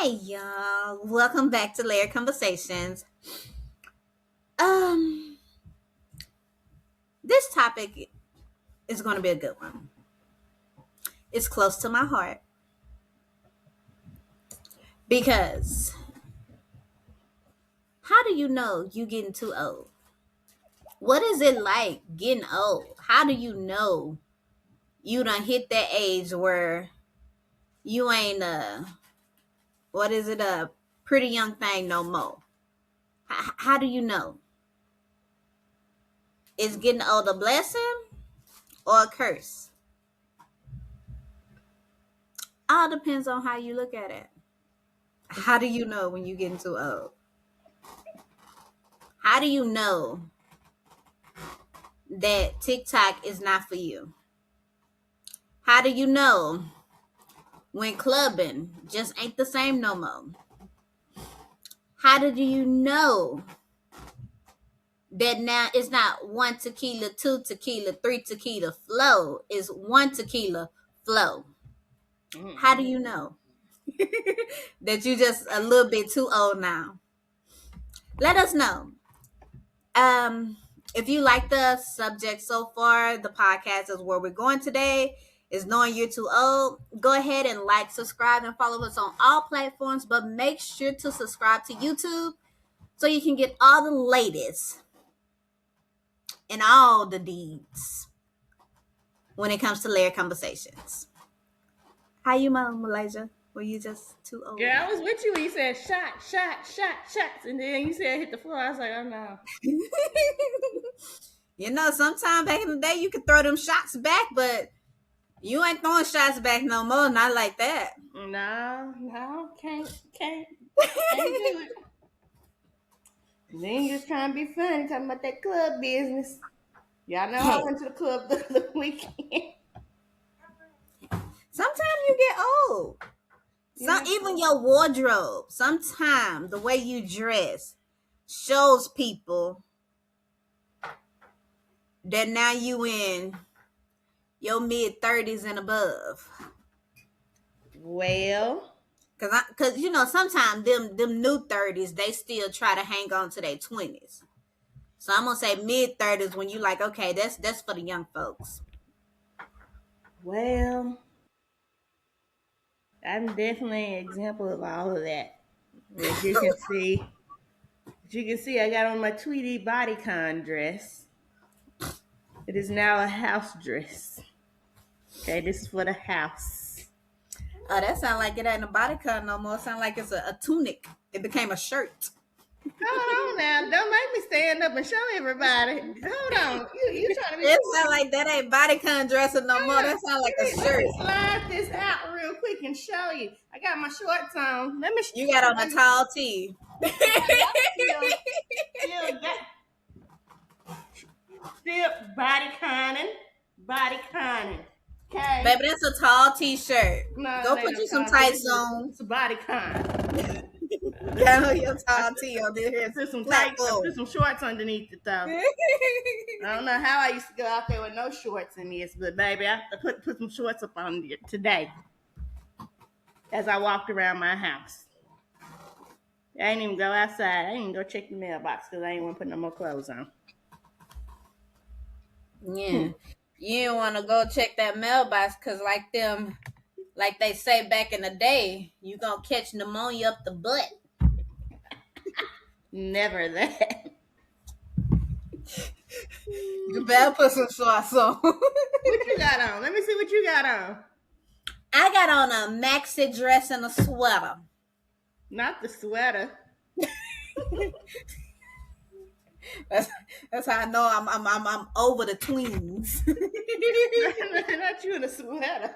Hey y'all, welcome back to Layered Conversations. Um, this topic is going to be a good one. It's close to my heart because how do you know you getting too old? What is it like getting old? How do you know you done hit that age where you ain't a pretty young thing no more? How do you know? Is getting old a blessing or a curse? All depends on how you look at it. How do you know when you're getting too old? How do you know that TikTok is not for you? How do you know when clubbing just ain't the same no more? How do you know that now it's not one tequila, two tequila, three tequila flow? It's one tequila flow. How do you know that you just a little bit too old now? Let us know. Um, if you like the subject so far, the podcast is where we're going today. Is knowing you're too old. Go ahead and like, subscribe, and follow us on all platforms. But make sure to subscribe to YouTube so you can get all the latest and all the deeds when it comes to layered conversations. How you, Malaysia? Were you just too old? Yeah, I was with you when you said shots, and then you said hit the floor. I was like, oh no. You know, sometime back in the day you could throw them shots back, but you ain't throwing shots back no more. Not like that. No, can't do it. Then you just trying to be funny, talking about that club business. Y'all know I went to the club the other weekend. Sometimes you get old. Even your wardrobe. Sometimes the way you dress shows people that now you in your mid-30s and above. Well, Cause you know sometimes them new 30s they still try to hang on to their 20s. So I'm gonna say mid-30s when you like, okay, that's for the young folks. well, I'm definitely an example of all of that. As you can see, I got on my Tweety bodycon dress. It is now a house dress. Okay, this is for the house. Oh, that sound like it ain't a bodycon no more. It sound like it's a tunic. It became a shirt. Hold on now. Don't make me stand up and show everybody. Hold on. You trying to be It cool. sound like that ain't bodycon dressing no more. That sound like a Let shirt. me slide this out real quick and show you. I got my shorts on. Let me. You got on a tall tee. Still body conning. Okay. Baby, that's a tall t-shirt. No, Go put you some tights on. It's a body con. Got on your tall tee on there. Put some tights. Put some shorts underneath it though. I don't know how I used to go out there with no shorts in this, but baby, I put some shorts up on today as I walked around my house. I didn't even go outside. I didn't even go check the mailbox because I didn't want to put no more clothes on. Yeah. You didn't want to go check that mailbox because like they say back in the day, you gonna catch pneumonia up the butt. Never that. You better put some shorts on. What you got on? Let me see what you got on. I got on a maxi dress and a sweater. Not the sweater. That's how I know I'm over the tweens. Not you in a sweater.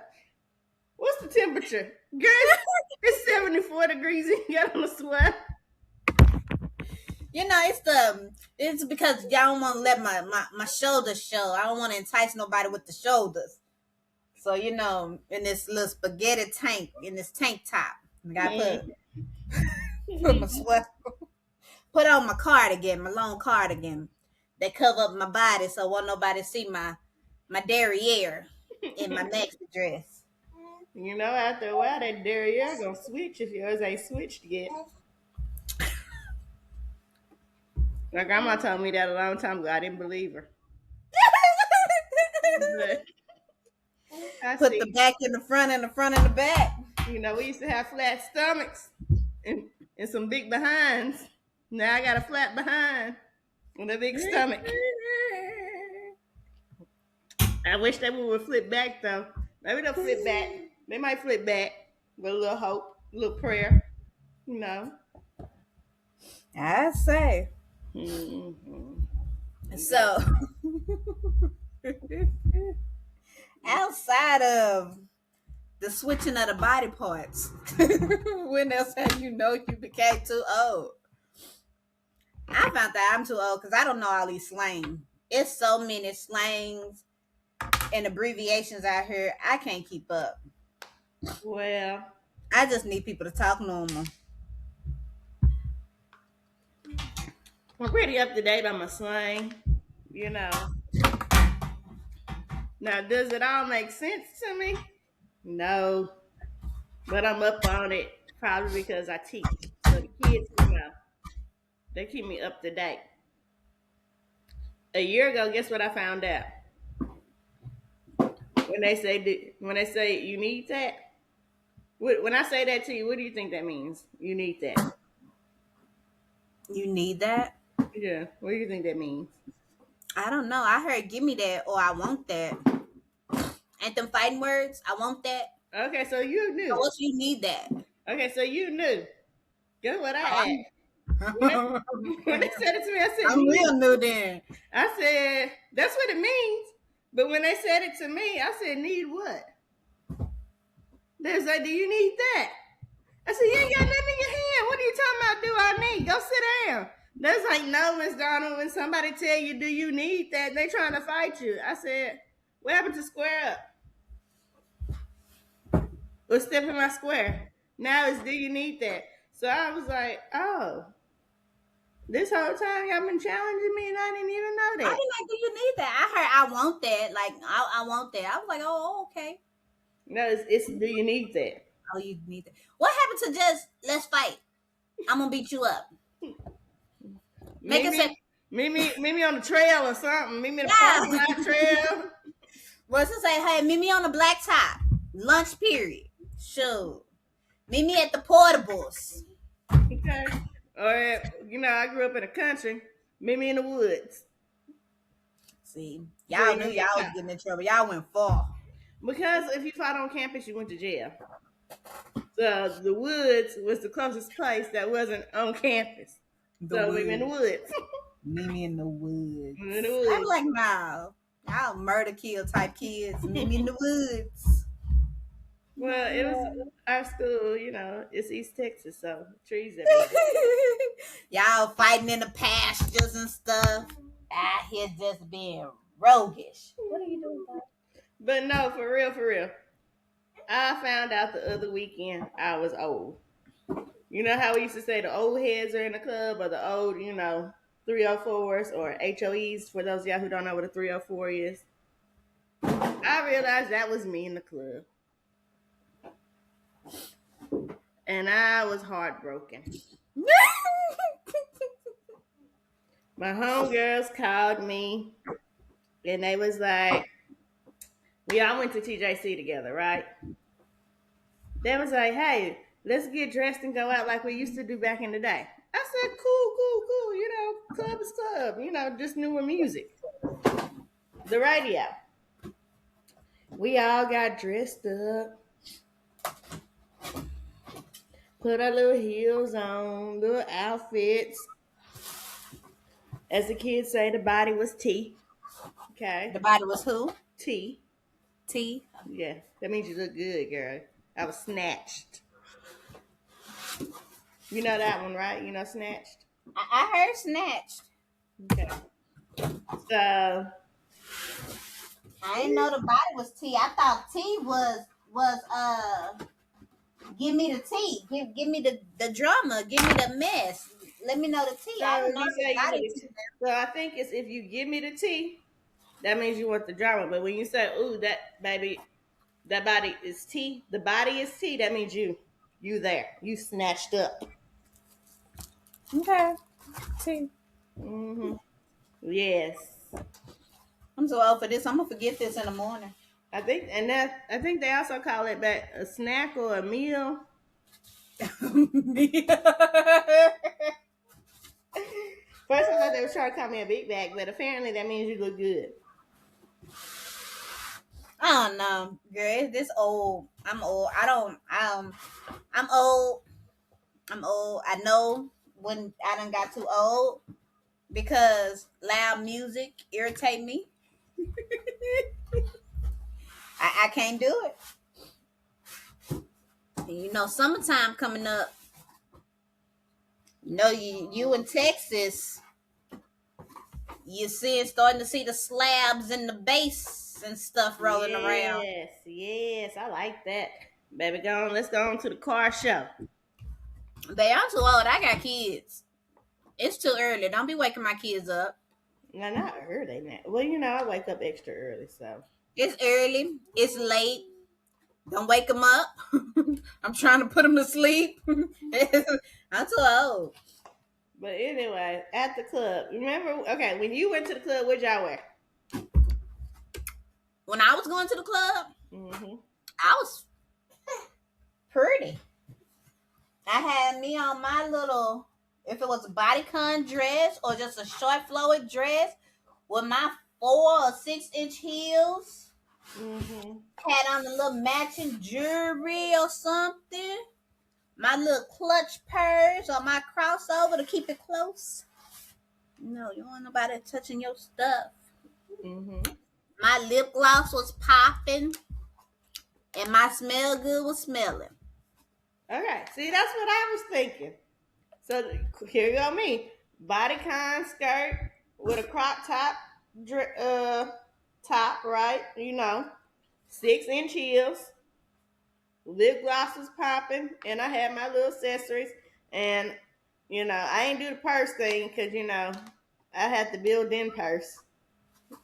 What's the temperature? Girl, it's 74 degrees and you got on a sweater. You know, it's because y'all don't want to let my shoulders show. I don't want to entice nobody with the shoulders. So, you know, in this little spaghetti tank, in this tank top, I gotta put my sweater, put on my cardigan, my long cardigan that cover up my body so won't nobody see my derriere in my maxi dress. You know, after a while, that derriere gonna switch if yours ain't switched yet. My grandma told me that a long time ago. I didn't believe her. But I Put the see. back in the front and the front in the back. You know, we used to have flat stomachs and some big behinds. Now I got a flat behind and a big stomach. I wish they would flip back though. Maybe they'll flip back. They might flip back with a little hope, a little prayer. You know. I say. Mm-hmm. So, outside of the switching of the body parts, when else have you know you became too old? I found that I'm too old because I don't know all these slang. It's so many slangs and abbreviations out here. I can't keep up. Well, I just need people to talk normal. I'm pretty up to date on my slang. You know. Now, does it all make sense to me? No, but I'm up on it probably because I teach. So the kids, you know, they keep me up to date. A year ago, guess what I found out? When they say you need that, when I say that to you, what do you think that means? You need that. You need that? Yeah. What do you think that means? I don't know. I heard give me that or I want that. Ain't them fighting words? I want that. Okay, so you So knew. what you need that? Okay, so you knew. Guess what I Oh, asked? When they, when they said it to me, I said I'm need. real new then. I said that's what it means. But when they said it to me, I said need what? They was like, do you need that? I said, you ain't got nothing in your hand. What are you talking about? Do I need? Go sit down. That's like, no, Miss Donald, when somebody tell you, do you need that? They trying to fight you. I said, what happened to square up? Or step in my square. Now it's, do you need that? So I was like, oh, this whole time y'all been challenging me and I didn't even know I that. didn't like, do you need that? I heard I want that. Like, I want that. I was like, oh, okay. No, it's do you need that? Oh, you need that. What happened to just, let's fight? I'm going to beat you up. Make Meet it say, me, meet me on the trail or something. Meet me in the parking yeah. lot trail. What's it say? Hey, meet me on the blacktop. Lunch period. Sure. Meet me at the portables. Okay. Or I grew up in the country. Meet me in the woods. See, Bring y'all me knew to y'all the was car. getting in trouble. Y'all went far. Because if you fought on campus, you went to jail. So the woods was the closest place that wasn't on campus. The So we were in the woods. woods. Meet me in the We were in woods. the I'm woods. like, no. Y'all murder kill type kids. Meet me in the woods. Well, it was our school, it's East Texas, so trees everywhere. Y'all fighting in the pastures and stuff. Out here just being roguish. What are you doing, bud? But no, for real, for real. I found out the other weekend I was old. You know how we used to say the old heads are in the club or the old, 304s or HOEs for those of y'all who don't know what a 304 is? I realized that was me in the club. And I was heartbroken. My homegirls called me and they was like, we all went to TJC together, right? They was like, hey, let's get dressed and go out like we used to do back in the day. I said, cool, cool, cool. Club is club. Just newer music. The radio. We all got dressed up, put our little heels on, little outfits. As the kids say, the body was T. The Okay. body was who? T. T. Yeah. That means you look good, girl. I was snatched. You know that one, right? You know snatched? I heard snatched. Okay. So I didn't know the body was T. I thought T was give me the tea. Give me the drama. Give me the mess. Let me know the tea. I so didn't know you the say you body really tea. so I think it's if you give me the T, that means you want the drama. But when you say, ooh, that baby, That body is T. The body is T. That means you there. You snatched up. Okay. T. Mm-hmm. Yes. I'm so old for this. I'm gonna forget this in the morning. I think they also call it back a snack or a meal. First, I thought they were trying to call me a big bag, but apparently that means you look good. I don't know, girl. This old. I'm old. I don't. I'm old. I'm old. I know when I done got too old because loud music irritate me. I can't do it. And you know, summertime coming up. You know, you in Texas, starting to see the slabs and the bass and stuff rolling around. Yes, yes, I like that. Baby, go on. Let's go on to the car show. They I'm too old. I got kids. It's too early. Don't be waking my kids up. No, not early now. Well, you know, I wake up extra early, so. It's early. It's late. Don't wake them up. I'm trying to put them to sleep. I'm too old. But anyway, at the club, remember? Okay, when you went to the club, what'd y'all wear? When I was going to the club, Mm-hmm. I was pretty. I had me on my little, if it was a bodycon dress or just a short flowered dress with my 4 or 6 inch heels. Mm-hmm. Had on a little matching jewelry or something. My little clutch purse or my crossover to keep it close. No, you don't want nobody touching your stuff. Mm-hmm. My lip gloss was popping and my smell good was smelling. Okay, see, that's what I was thinking. So here you go, me bodycon skirt with a crop top, top, right? You know, 6 inch heels, lip gloss was popping, and I had my little accessories. And you know, I ain't do the purse thing because you know I had the built-in purse.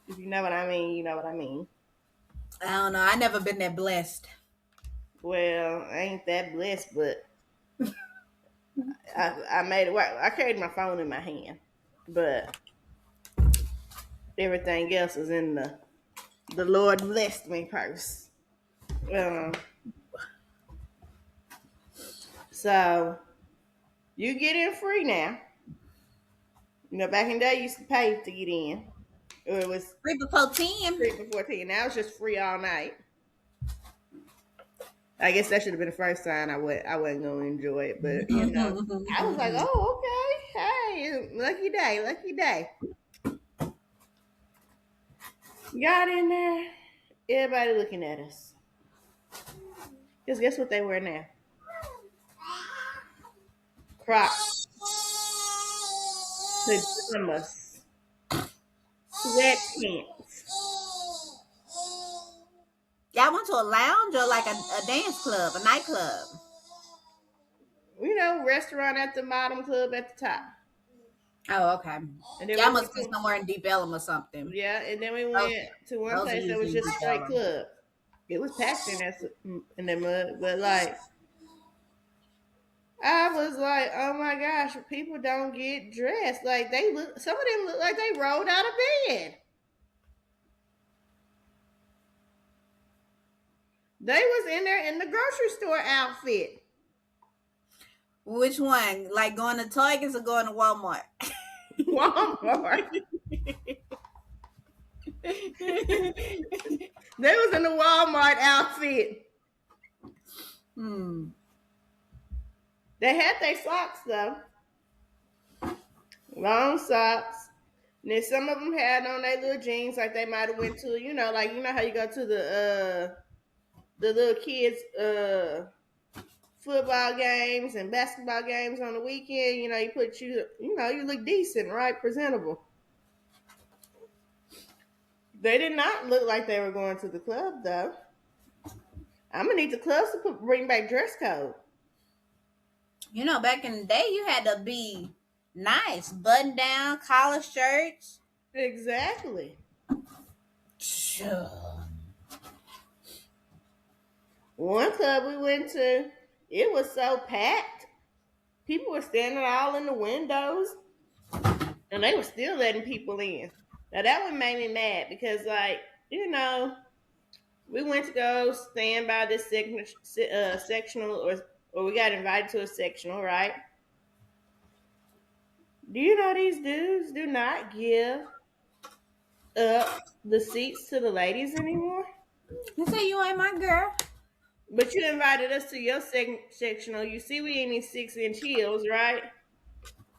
If you know what I mean, you know what I mean. I don't know. I never been that blessed. Well, I ain't that blessed, but I made it work. I carried my phone in my hand, but everything else was in the Lord blessed me purse. Um, so you get in free now. You know, back in the day, you used to pay to get in, or it was 3 before 10. free before 10. Now it's just free all night. I guess that should have been the first time I wasn't gonna enjoy it, but you know, I was like, oh okay, hey, lucky day, lucky day. Got in there, everybody looking at us. Cause guess what they wear now? Crocs, pajamas, sweatpants. Y'all went to a lounge or like a dance club, a nightclub? You know, restaurant at the bottom, club at the top. Oh, okay. And then we Y'all went must be to somewhere in Deep Ellum or something. yeah, and then we Those, went to one those are place that was usually in just Deep straight Ellum. club. It was packed in that mud, but like I was like, oh my gosh, people don't get dressed like they look. Some of them look like they rolled out of bed. They was in there in the grocery store outfit. Which one? Like going to Targets or going to Walmart? Walmart. They was in the Walmart outfit. Hmm. They had their socks though, long socks. And then some of them had on their little jeans, like they might have went to, like you know how you go to the little kids football games and basketball games on the weekend. You know, you look decent, right? Presentable. They did not look like they were going to the club though. I'm gonna need the clubs to bring back dress code. You know, back in the day, you had to be nice, button down, collar shirts. Exactly. Sure. One club we went to, it was so packed. People were standing all in the windows, and they were still letting people in. Now that one made me mad because, like, you know, we went to go stand by this sectional, or we got invited to a sectional, right? Do you know these dudes do not give up the seats to the ladies anymore? You say you ain't my girl. But you invited us to your sectional. You see, we in these 6-inch heels, right?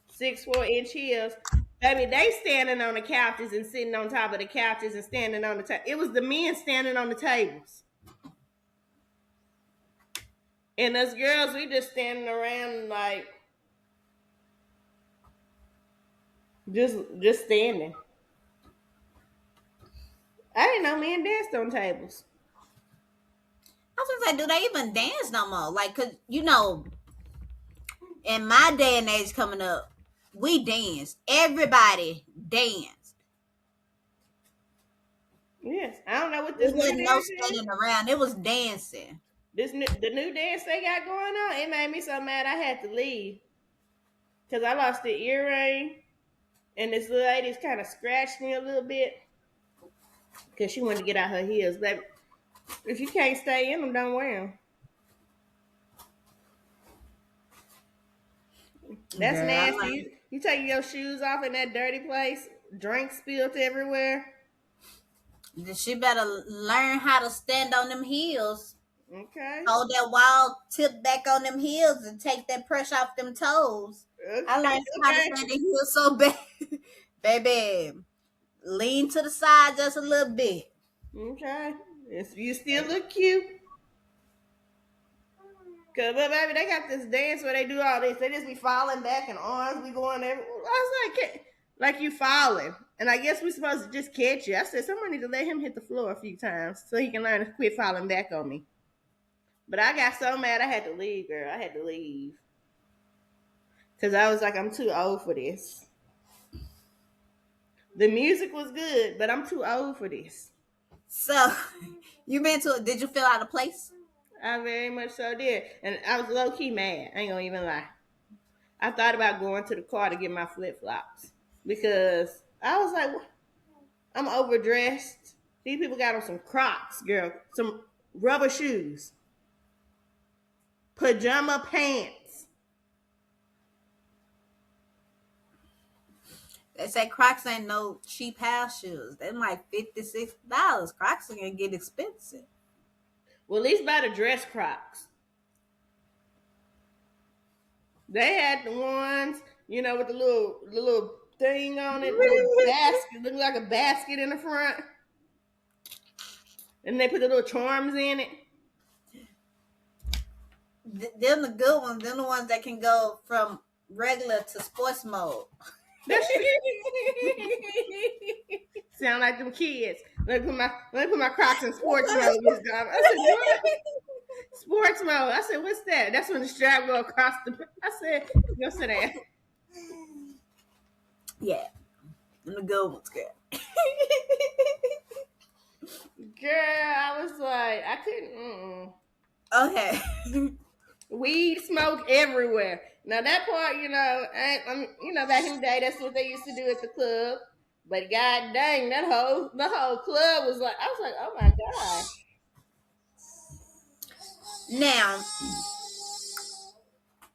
6 4-inch heels. Baby, they standing on the couches and sitting on top of the couches and standing on the table. It was the men standing on the tables. And us girls, we just standing around like just standing. I didn't know men danced on tables. I was gonna say, do they even dance no more? Like, cause in my day and age coming up, we danced. Everybody danced. Yes, I don't know what It this new wasn't no dance is. standing around. It was dancing. The new dance they got going on. It made me so mad I had to leave because I lost the earring, and this little lady's kind of scratched me a little bit because she wanted to get out her heels. But if you can't stay in them, don't wear them. That's Girl, I nasty. You taking your shoes off in that dirty place, drink spilled everywhere. she better learn how to stand on them heels. Okay. Hold that wild tip back on them heels and take that pressure off them toes. I Okay. learned how to Okay. stand the heels so bad. Baby, lean to the side just a little bit. Okay. You still look cute. Cause but baby, they got this dance where they do all this. They just be falling back and arms be going everywhere. I was like you falling. And I guess we supposed to just catch you. I said someone need to let him hit the floor a few times so he can learn to quit falling back on me. But I got so mad I had to leave, girl. I had to leave. Cause I was like, I'm too old for this. The music was good, but I'm too old for this. So, you been to it? Did you feel out of place? I very much so did. And I was low key mad. I ain't gonna even lie. I thought about going to the car to get my flip flops because I was like, I'm overdressed. These people got on some Crocs, girl, some rubber shoes, pajama pants. They say Crocs ain't no cheap house shoes. They're like $56. Crocs are gonna get expensive. Well, at least buy the dress Crocs. They had the ones, with the little thing on it, little basket, looking like a basket in the front, and they put the little charms in it. Them the good ones. Them the ones that can go from regular to sports mode. That sound like them kids. Let me put my Crocs in sports mode, Miss Donna. I said, what? Sports mode. I said, what's that? That's when the strap go across the. I said, go sit down. Yeah, them the good ones, girl. Girl, I was like, I couldn't. Okay. Weed smoke everywhere. Now that part, back in the day, that's what they used to do at the club. But god dang, the whole club was like, I was like, oh my god. Now,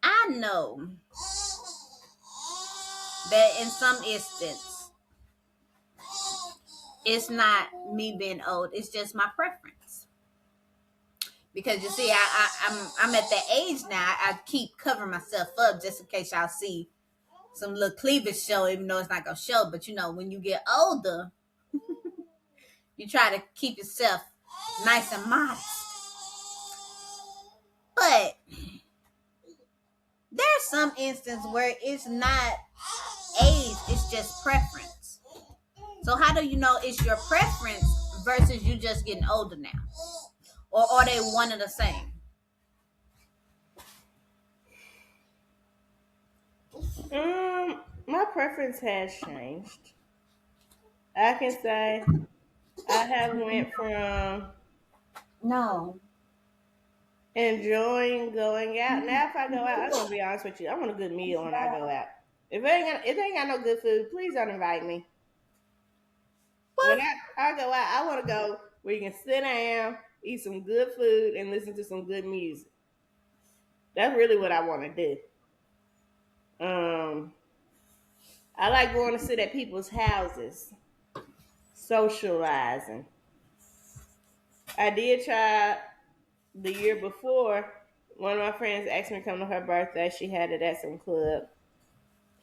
I know that in some instance, it's not me being old. It's just my preference. Because you see, I'm at that age now. I keep covering myself up just in case y'all see some little cleavage show, even though it's not gonna show. But when you get older, you try to keep yourself nice and modest. But there's some instance where it's not age, it's just preference. So how do you know it's your preference versus you just getting older now? Or are they one and the same? My preference has changed. I can say I have went from No. enjoying going out. Now, if I go out, I'm gonna be honest with you. I want a good meal when I go out. If they ain't got no good food, please don't invite me. When What? I go out, I want to go where you can sit down, eat some good food, and listen to some good music. That's really what I want to do. I like going to sit at people's houses, socializing. I did try the year before. One of my friends asked me to come to her birthday. She had it at some club.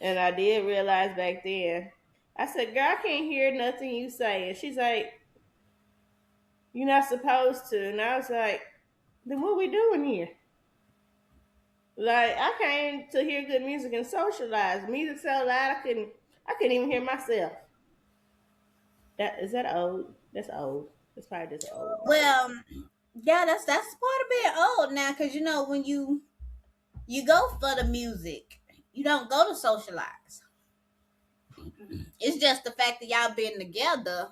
And I did realize back then, I said, girl, I can't hear nothing you say. And she's like, you're not supposed to. And I was like, then what we doing here? Like, I came to hear good music and socialize. Music so loud I couldn't even hear myself. That old? That's old. That's probably just old. Well, yeah, that's part of being old now, because you know when you go for the music, you don't go to socialize. It's just the fact that y'all being together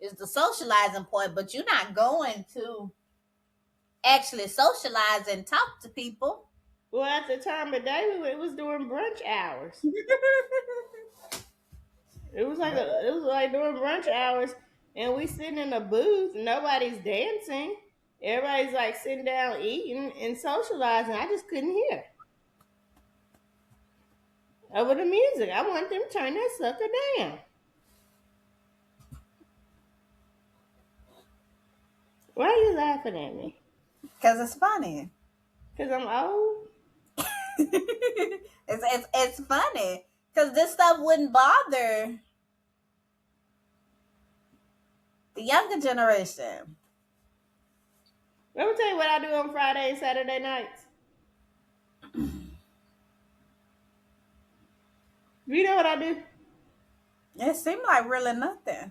is the socializing point, but you're not going to actually socialize and talk to people. Well, at the time of day, it was during brunch hours. It was like during brunch hours, and we sitting in a booth. Nobody's dancing. Everybody's like sitting down eating and socializing. I just couldn't hear over the music. I want them to turn that sucker down. Why are you laughing at me? Because it's funny. Cause I'm old. It's funny because this stuff wouldn't bother the younger generation. Let me tell you what I do on Friday and Saturday nights. You know what I do? It seemed like really nothing.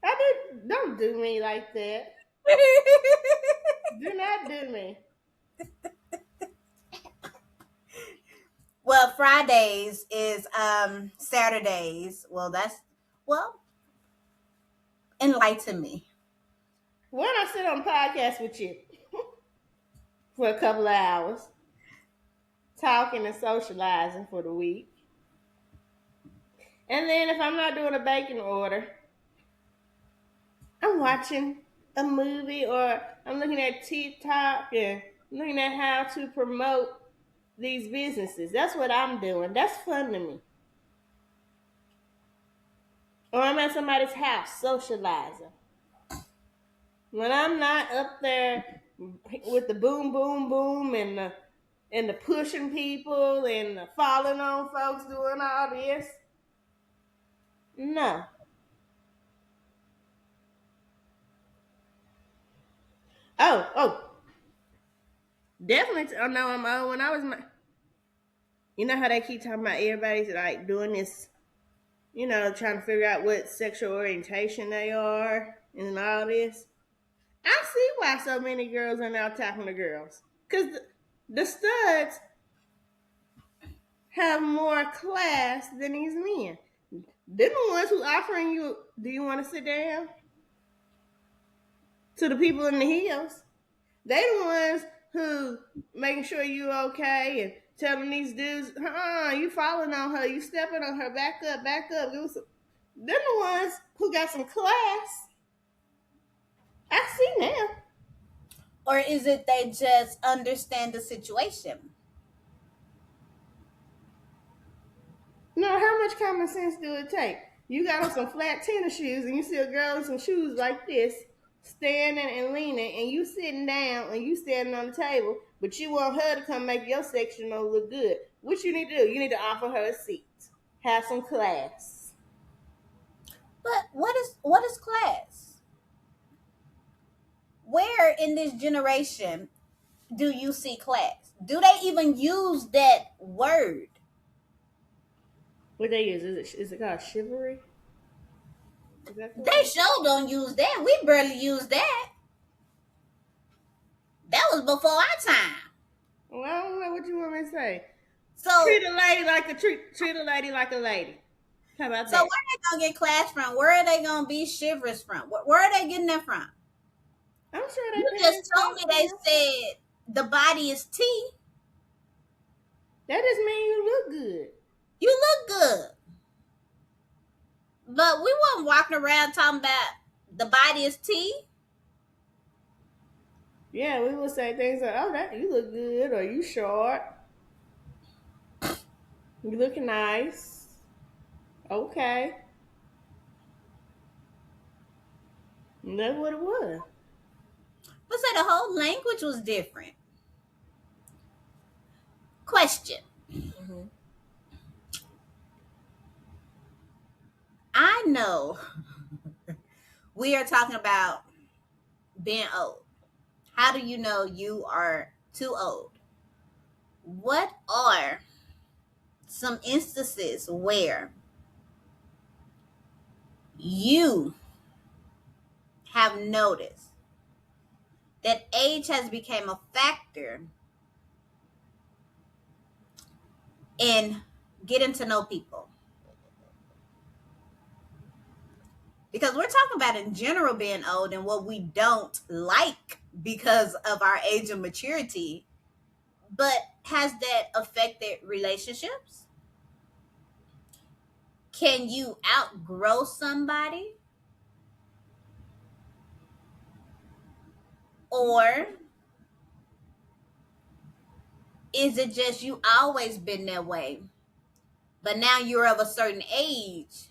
I do. Don't do me like that. Do not do me. Well, Fridays is Saturdays. Well, enlighten me. Why don't I sit on podcast with you for a couple of hours, talking and socializing for the week? And then if I'm not doing a baking order, I'm watching a movie or I'm looking at TikTok and looking at how to promote these businesses. That's what I'm doing. That's fun to me. Or I'm at somebody's house socializing. When I'm not up there with the boom, boom, boom and the pushing people and the falling on folks doing all this, no. Oh, definitely. I know I'm old. When I was you know how they keep talking about everybody's like doing this, trying to figure out what sexual orientation they are and all this. I see why so many girls are now talking to girls. Because the studs have more class than these men. They're the ones who offering you, do you want to sit down? To the people in the hills. They the ones who making sure you okay and telling these dudes, you falling on her, you stepping on her, back up, back up. They're the ones who got some class. I see now. Or is it they just understand the situation? No, how much common sense do it take? You got on some flat tennis shoes and you see a girl in some shoes like this, standing and leaning, and you sitting down and you standing on the table, but you want her to come make your section look good. What you need to do? You need to offer her a seat. Have some class. But what is class? Where in this generation do you see class? Do they even use that word? What they use? Is it called chivalry? Is that the They word? sure don't use that. We barely use that. That was before our time. Well, I don't know what you want me to say. So Treat a lady like a lady. How about so that? where they gonna get class from? Where are they gonna be shivers from? Where are they getting that from? I'm sure You their just parents told taught me they them. said the body is tea, That just mean you look good. you look good. But we weren't walking around talking about the body is tea. Yeah, we would say things like, "Oh, that you look good," or "You short, you looking nice." Okay, and that's what it was. But say the whole language was different. Question. Mm-hmm. I know we are talking about being old. How do you know you are too old? What are some instances where you have noticed that age has become a factor in getting to know people? Because we're talking about in general being old and what we don't like because of our age and maturity, but has that affected relationships? Can you outgrow somebody? Or is it just you always been that way, but now you're of a certain age,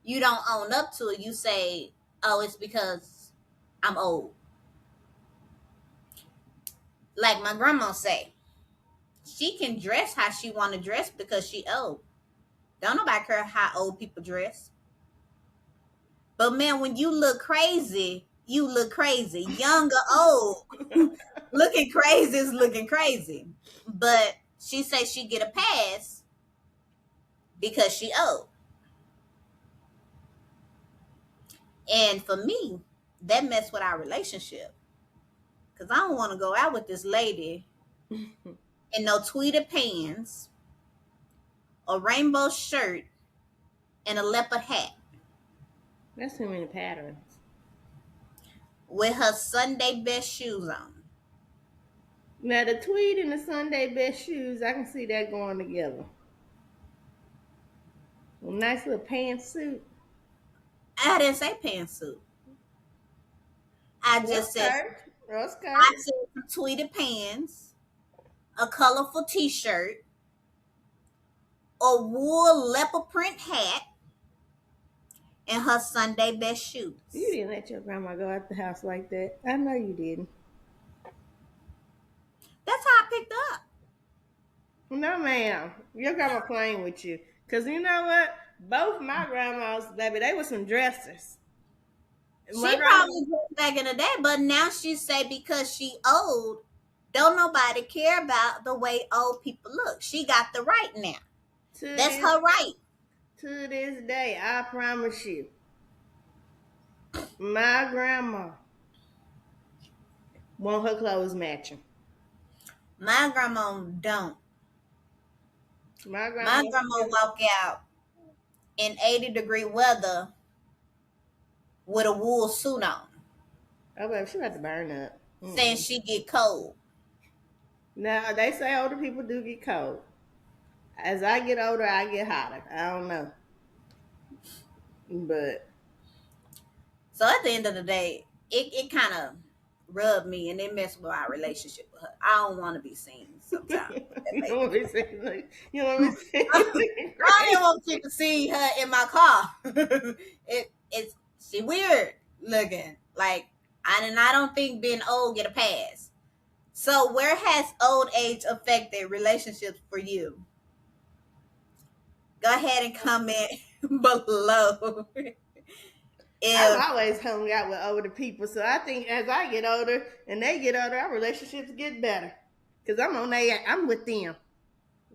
you don't own up to it, you say, oh, it's because I'm old? Like my grandma say, she can dress how she want to dress because she old. Don't nobody care how old people dress. But man, when you look crazy, you look crazy. Young or old, looking crazy is looking crazy. But she say she get a pass because she old. And for me, that messed with our relationship. Cause I don't want to go out with this lady in no tweeted pants, a rainbow shirt, and a leopard hat That's too many patterns. with her Sunday best shoes on. Now the tweed and the Sunday best shoes, I can see that going together. A nice little pantsuit. I didn't say pantsuit. I Or just said skirt. Or I skirt. said some tweeted pants, a colorful T-shirt, a wool leopard print hat, and her Sunday best You shoes. didn't let your grandma go out the house like that. I know you didn't. That's how I picked up. No, ma'am. Your grandma playing with you. Because you know what? Both my grandmas, baby, they were some dressers. My She grandma, probably dressed back in the day, but now she say because she old, don't nobody care about the way old people look. She got the right now. to That's this her right. to this day, I promise you, my grandma want her clothes matching. My grandma don't. My My grandma grandma still, walk out in 80-degree weather with a wool suit on, oh, baby, she about to burn up. saying Mm-mm. she get cold. Now, they say older people do get cold. As I get older, I get hotter. I don't know. But So at the end of the day, it kind of rubbed me and it messed with our relationship with her. I don't want to be seen sometimes with that you know lady. what I'm saying? Like, you know what I'm saying? Looking I didn't crazy. want people seeing her in my car. It's she weird looking. Like I don't think being old get a pass. So where has old age affected relationships for you? Go ahead and comment below. I've If always hung out with older people, so I think as I get older and they get older, our relationships get better. Cause I'm with them.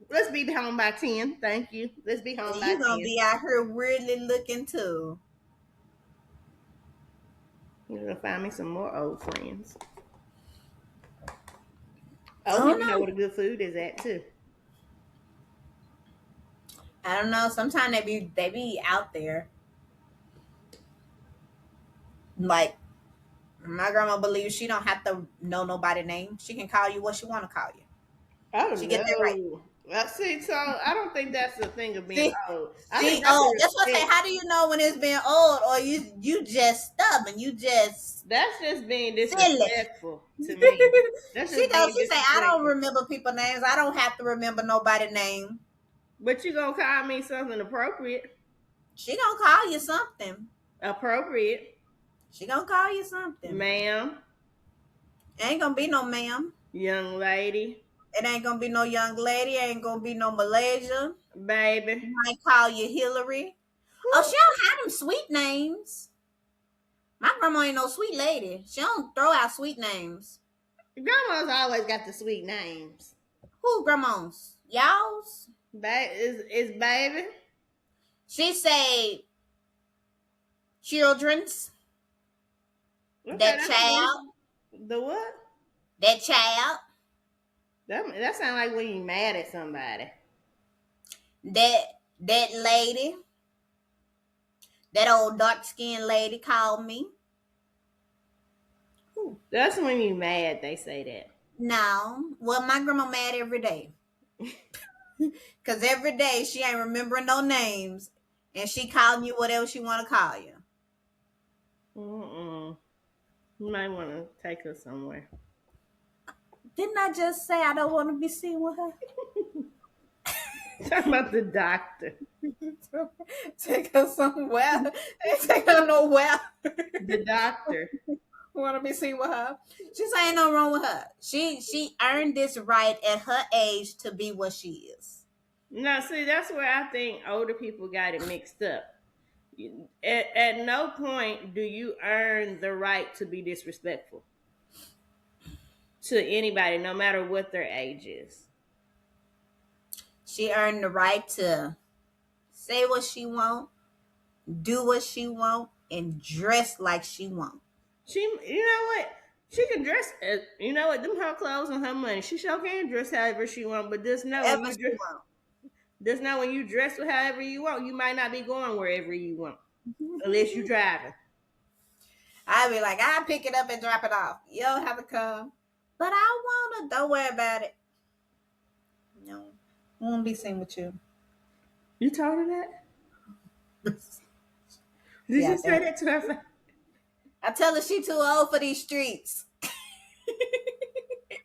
Let's be home by 10. Thank you. Let's be home by you gonna 10. be out here weirdly looking too. You're gonna find me some more old friends. I Old don't people know know. what a good food is at too. I don't know. Sometimes they be out there like My grandma believes she don't have to know nobody's name. She can call you what she want to call you. Oh She get that right. no. Well, see, so I don't think that's the thing of being See, old. I think see, that's a oh, that's what I say. respect. How do you know when it's being old, or you just stubborn? You just That's just being silly. disrespectful to me. That's She just knows. being She say, I don't disrespectful. remember people names. I don't have to remember nobody's name. But you gonna call me something appropriate? She gonna call you something. Appropriate, She gonna call you something. ma'am, It ain't gonna be no ma'am. young lady, It ain't gonna be no young lady. It ain't gonna be no Malaysia. baby. Might call you Hillary. Oh, she don't have them sweet names. My grandma ain't no sweet lady. She don't throw out sweet names. Grandma's always got the sweet names. Who grandmas? Y'all's? Is baby. She say children's. Okay, That that's cool. child. The what? That child. That sounds like when you mad at somebody. That lady. That old dark skinned lady called me. That's when you mad. They say that. No. Well, my grandma mad every day. Cause every day she ain't remembering no names. And she calling you whatever she wanna call you. Mm-mm. You might want to take her somewhere. Didn't I just say I don't want to be seen with her? Talk about the doctor. Take her somewhere. Take her nowhere. The doctor. Want to be seen with her? She's ain't no wrong with her. She earned this right at her age to be what she is. No, see, that's where I think older people got it mixed up. At no point do you earn the right to be disrespectful to anybody, no matter what their age is. She earned the right to say what she want, do what she want, and dress like she want. You know what? She can dress. You know what? Them her clothes and her money. She sure can dress however she want. But just know when Whatever you she dress, want. just know when you dress with however you want, you might not be going wherever you want unless you driving. I be like, I pick it up and drop it off. You don't have to come. But I wanna. Don't worry about it. No, I won't be seen with you. You told her that? Did Yeah, you say that to her face? I tell her she too old for these streets.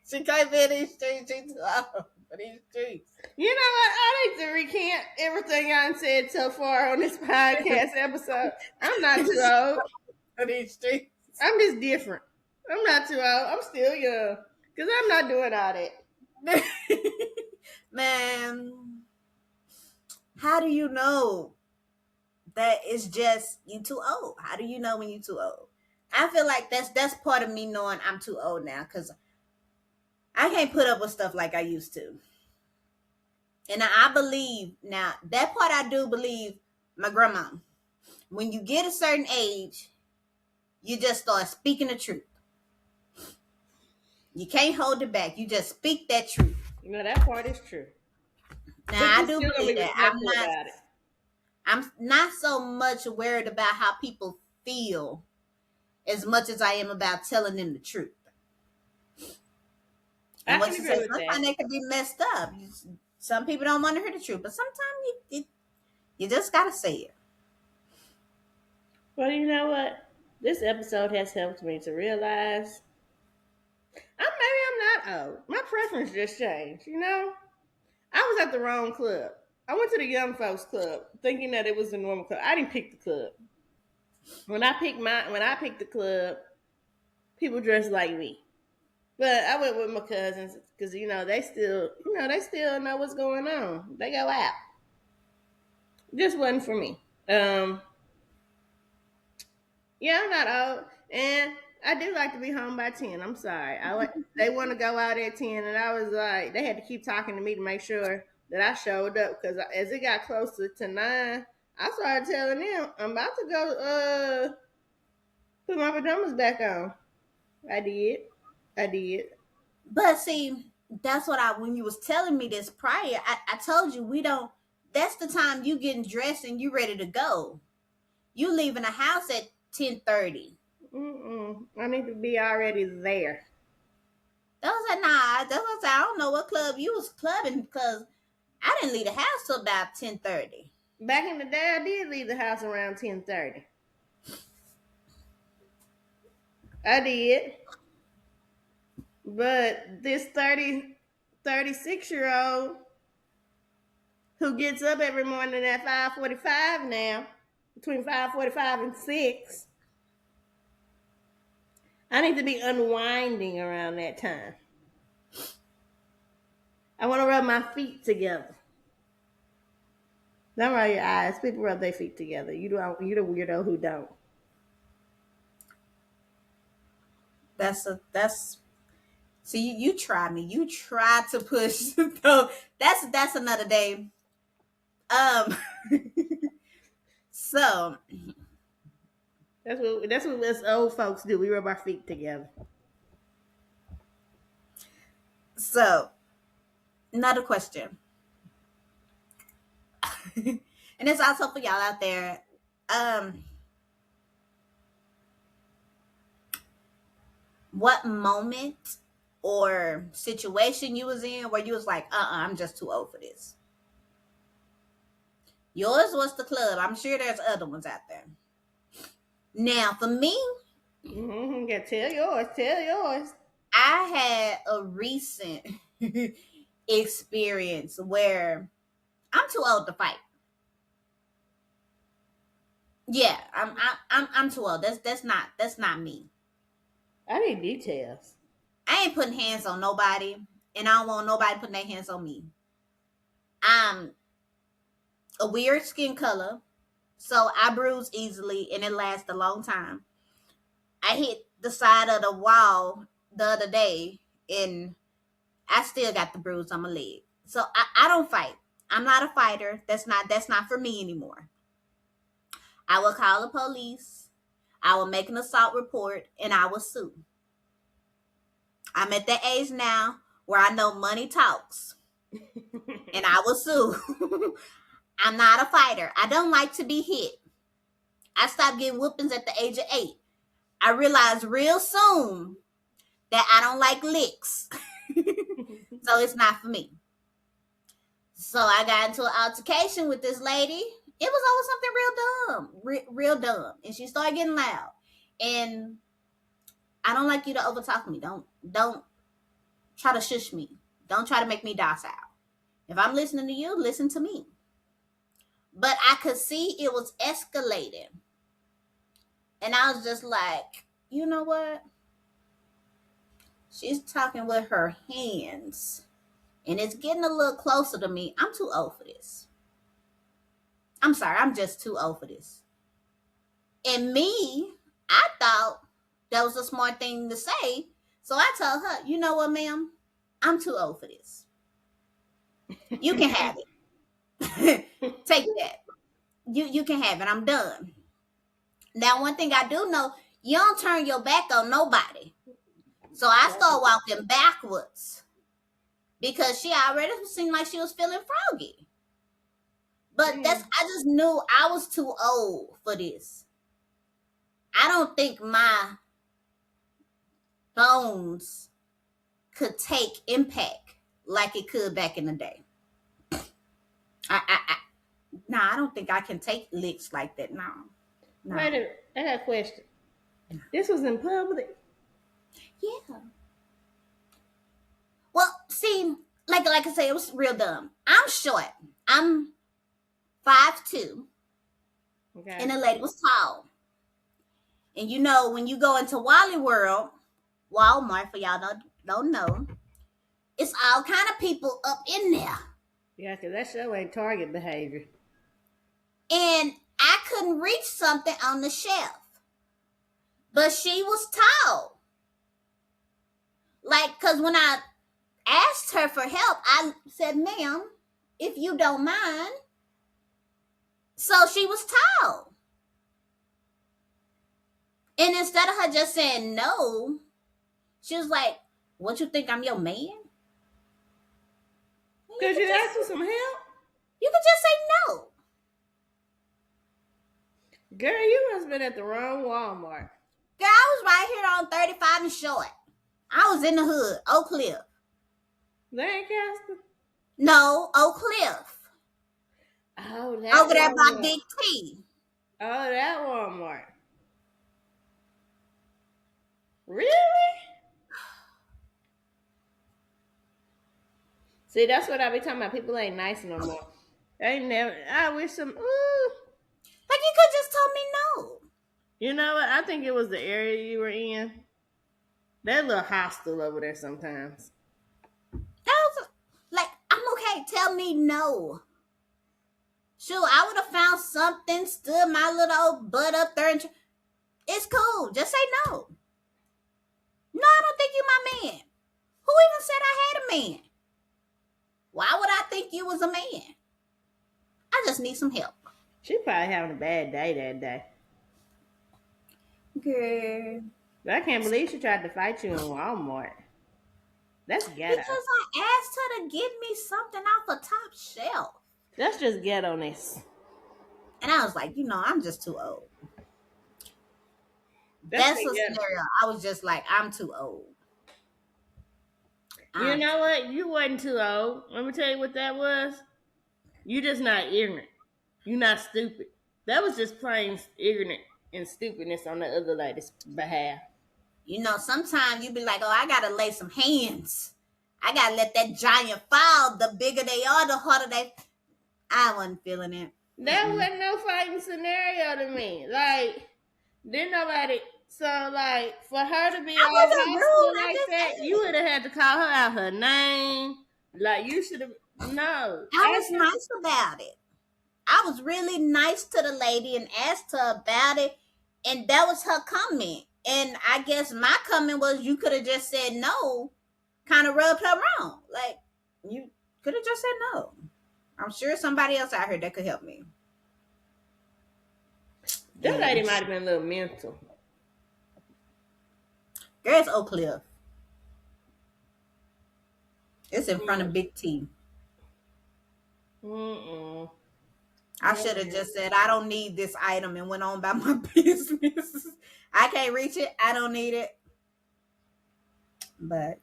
She can't be in these streets. She too old for these streets. You know what? I like to recant everything I said so far on this podcast episode. I'm not too old. For these streets. I'm just different. I'm not too old. I'm still young. Because I'm not doing all that. Man, how do you know that it's just you too old? How do you know when you too old? I feel like that's part of me knowing I'm too old now because I can't put up with stuff like I used to. And I believe now that part I do believe my grandma. When you get a certain age, you just start speaking the truth. You can't hold it back. You just speak that truth. You know, that part is true. But Now I you're do still going to believe be that. respectful about it. I'm not so much worried about how people feel as much as I am about telling them the truth. And I what can you agree say, with sometimes that. they can be messed up. Some people don't want to hear the truth, but sometimes you just gotta say it. Well, you know what? This episode has helped me to realize maybe I'm not old. My preference just changed, you know? I was at the wrong club. I went to the young folks club thinking that it was the normal club. I didn't pick the club. When I picked the club, people dressed like me. But I went with my cousins because they still know what's going on. They go out. Just wasn't for me. Yeah, I'm not old, and I do like to be home by 10. I'm sorry. They want to go out at 10, and I was like, they had to keep talking to me to make sure that I showed up because as it got closer to 9, I started telling them I'm about to go put my pajamas back on. I did. I did. But see, that's what when you was telling me this prior, I told you we don't. That's the time you getting dressed and you ready to go. You leaving the house at 10:30. I need to be already there. That was like, nah, that was I don't know what club you was clubbing because I didn't leave the house till about 10:30. Back in the day, I did leave the house around 10:30. I did. But this 36 year old who gets up every morning at 5:45 now, between 5:45 and 6, I need to be unwinding around that time. I want to rub my feet together. Don't roll your eyes. People rub their feet together. You don't. You the weirdo who don't. That's see you try me. You try to push so that's another day. Um so That's what us old folks do. We rub our feet together. so another question. And it's also for y'all out there. Um what moment or situation you was in where you was like, I'm just too old for this. Yours was the club. I'm sure there's other ones out there. Now, for me, Yeah, tell yours. Tell yours. I had a recent experience where I'm too old to fight. Yeah, I'm too old. That's not me. I need details. I ain't putting hands on nobody, and I don't want nobody putting their hands on me. I'm a weird skin color, so I bruise easily, and it lasts a long time. I hit the side of the wall the other day, and I still got the bruise on my leg. So I don't fight. I'm not a fighter. That's not for me anymore. I will call the police. I will make an assault report and I will sue. I'm at the age now where I know money talks and I will sue. I'm not a fighter. I don't like to be hit. I stopped getting whoopings at the age of 8. I realized real soon that I don't like licks. So it's not for me. So I got into an altercation with this lady. It was over something real dumb, real dumb, and she started getting loud. And I don't like you to overtalk me. Don't try to shush me. Don't try to make me docile. If I'm listening to you, listen to me. But I could see it was escalating, and I was just like, you know what? She's talking with her hands, and it's getting a little closer to me. I'm too old for this. I'm sorry, I'm just too old for this. And me, I thought that was a smart thing to say. So I told her, you know what, ma'am? I'm too old for this. You can have it. Take that. You can have it. I'm done. Now, one thing I do know, you don't turn your back on nobody. So I started walking backwards because she already seemed like she was feeling froggy. But I just knew I was too old for this. I don't think my bones could take impact like it could back in the day. I nah, I don't think I can take licks like that. No, no. Wait a minute. I got a question. This was in public. Yeah. Well, see, like I say, it was real dumb. I'm short. I'm 5'2", Okay. and the lady was tall. And you know, when you go into Wally World, Walmart, for y'all don't know, it's all kind of people up in there. Yeah, because that show ain't target behavior. And I couldn't reach something on the shelf. But she was tall. Like, because when I asked her for help, I said, ma'am, if you don't mind. So she was tall. And instead of her just saying no, she was like, what you think I'm your man? Could you ask for some help? You could just say no. Girl, you must have been at the wrong Walmart. Girl, I right here on 35 and Short. I was in the hood, Oak Cliff. Lancaster. No, Oak Cliff. Oh, that Over there by Walmart. Big T. Oh, that Walmart. Really? See, that's what I be talking about. People ain't nice no more. They never. I wish some. Ooh. Like you could just tell me no. You know what? I think it was the area you were in. That little hostile over there sometimes. That was like I'm okay. Tell me no. Sure, I would have found something, stood my little old butt up there, and it's cool. Just say no. No, I don't think you my man. Who even said I had a man? Why would I think you was a man? I just need some help. She probably having a bad day that day. Girl. But I can't believe she tried to fight you in Walmart. That's ghetto. Because I asked her to get me something off a top shelf. That's just ghetto-ness. And I was like, I'm just too old. That's That's the a ghetto. scenario. I was just like, I'm too old. You I'm know what? You wasn't too old. Let me tell you what that was. You just not ignorant. You not stupid. That was just plain ignorant and stupidness on the other lady's behalf. Sometimes you be like, oh, I gotta lay some hands. I gotta let that giant fall. The bigger they are, the harder they. I wasn't feeling it. That wasn't no fighting scenario to me. Like, didn't nobody. So, like, for her to be I all wasn't rude. hostile I like just that, you would asked. have had to call her out her name. Like, you should have. No. I was After, nice about it. I was really nice to the lady and asked her about it, and that was her comment. And I guess my comment was, you could have just said no, kind of rubbed her wrong. Like you could have just said no. I'm sure somebody else out here that could help me. that lady And might have been a little mental. there's Oak Cliff. It's in front of Big T. Mm-mm. I should have just said I don't need this item and went on about my business. I can't reach it. I don't need it. But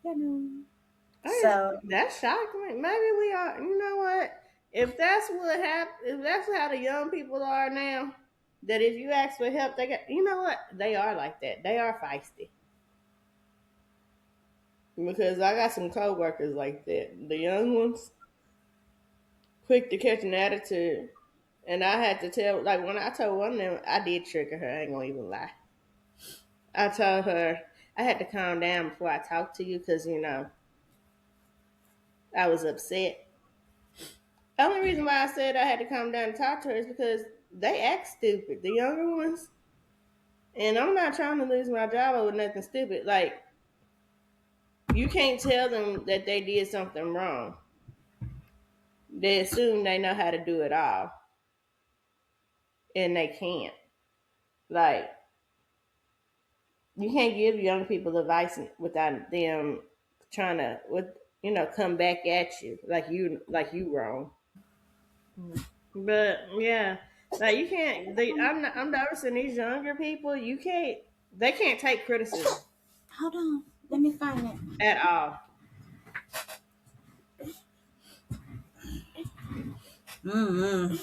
so That's shocking. Maybe we are. You know what? If that's what happened, if that's how the young people are now, that if you ask for help, they get. You know what? They are like that. They are feisty. Because I got some coworkers like that. The young ones, quick to catch an attitude. And I had to tell, like when I told one of them, I did trigger her. I ain't gonna even lie. I told her I had to calm down before I talked to you because I was upset. The only reason why I said I had to calm down and talk to her is because they act stupid, the younger ones. And I'm not trying to lose my job over nothing stupid. Like, you can't tell them that they did something wrong. They assume they know how to do it all, and they can't. Like, you can't give young people advice without them trying to, come back at you like you wrong. But yeah, like you can't. I'm noticing these younger people. You can't. They can't take criticism hold on. Let me find it. at all. Mm-hmm.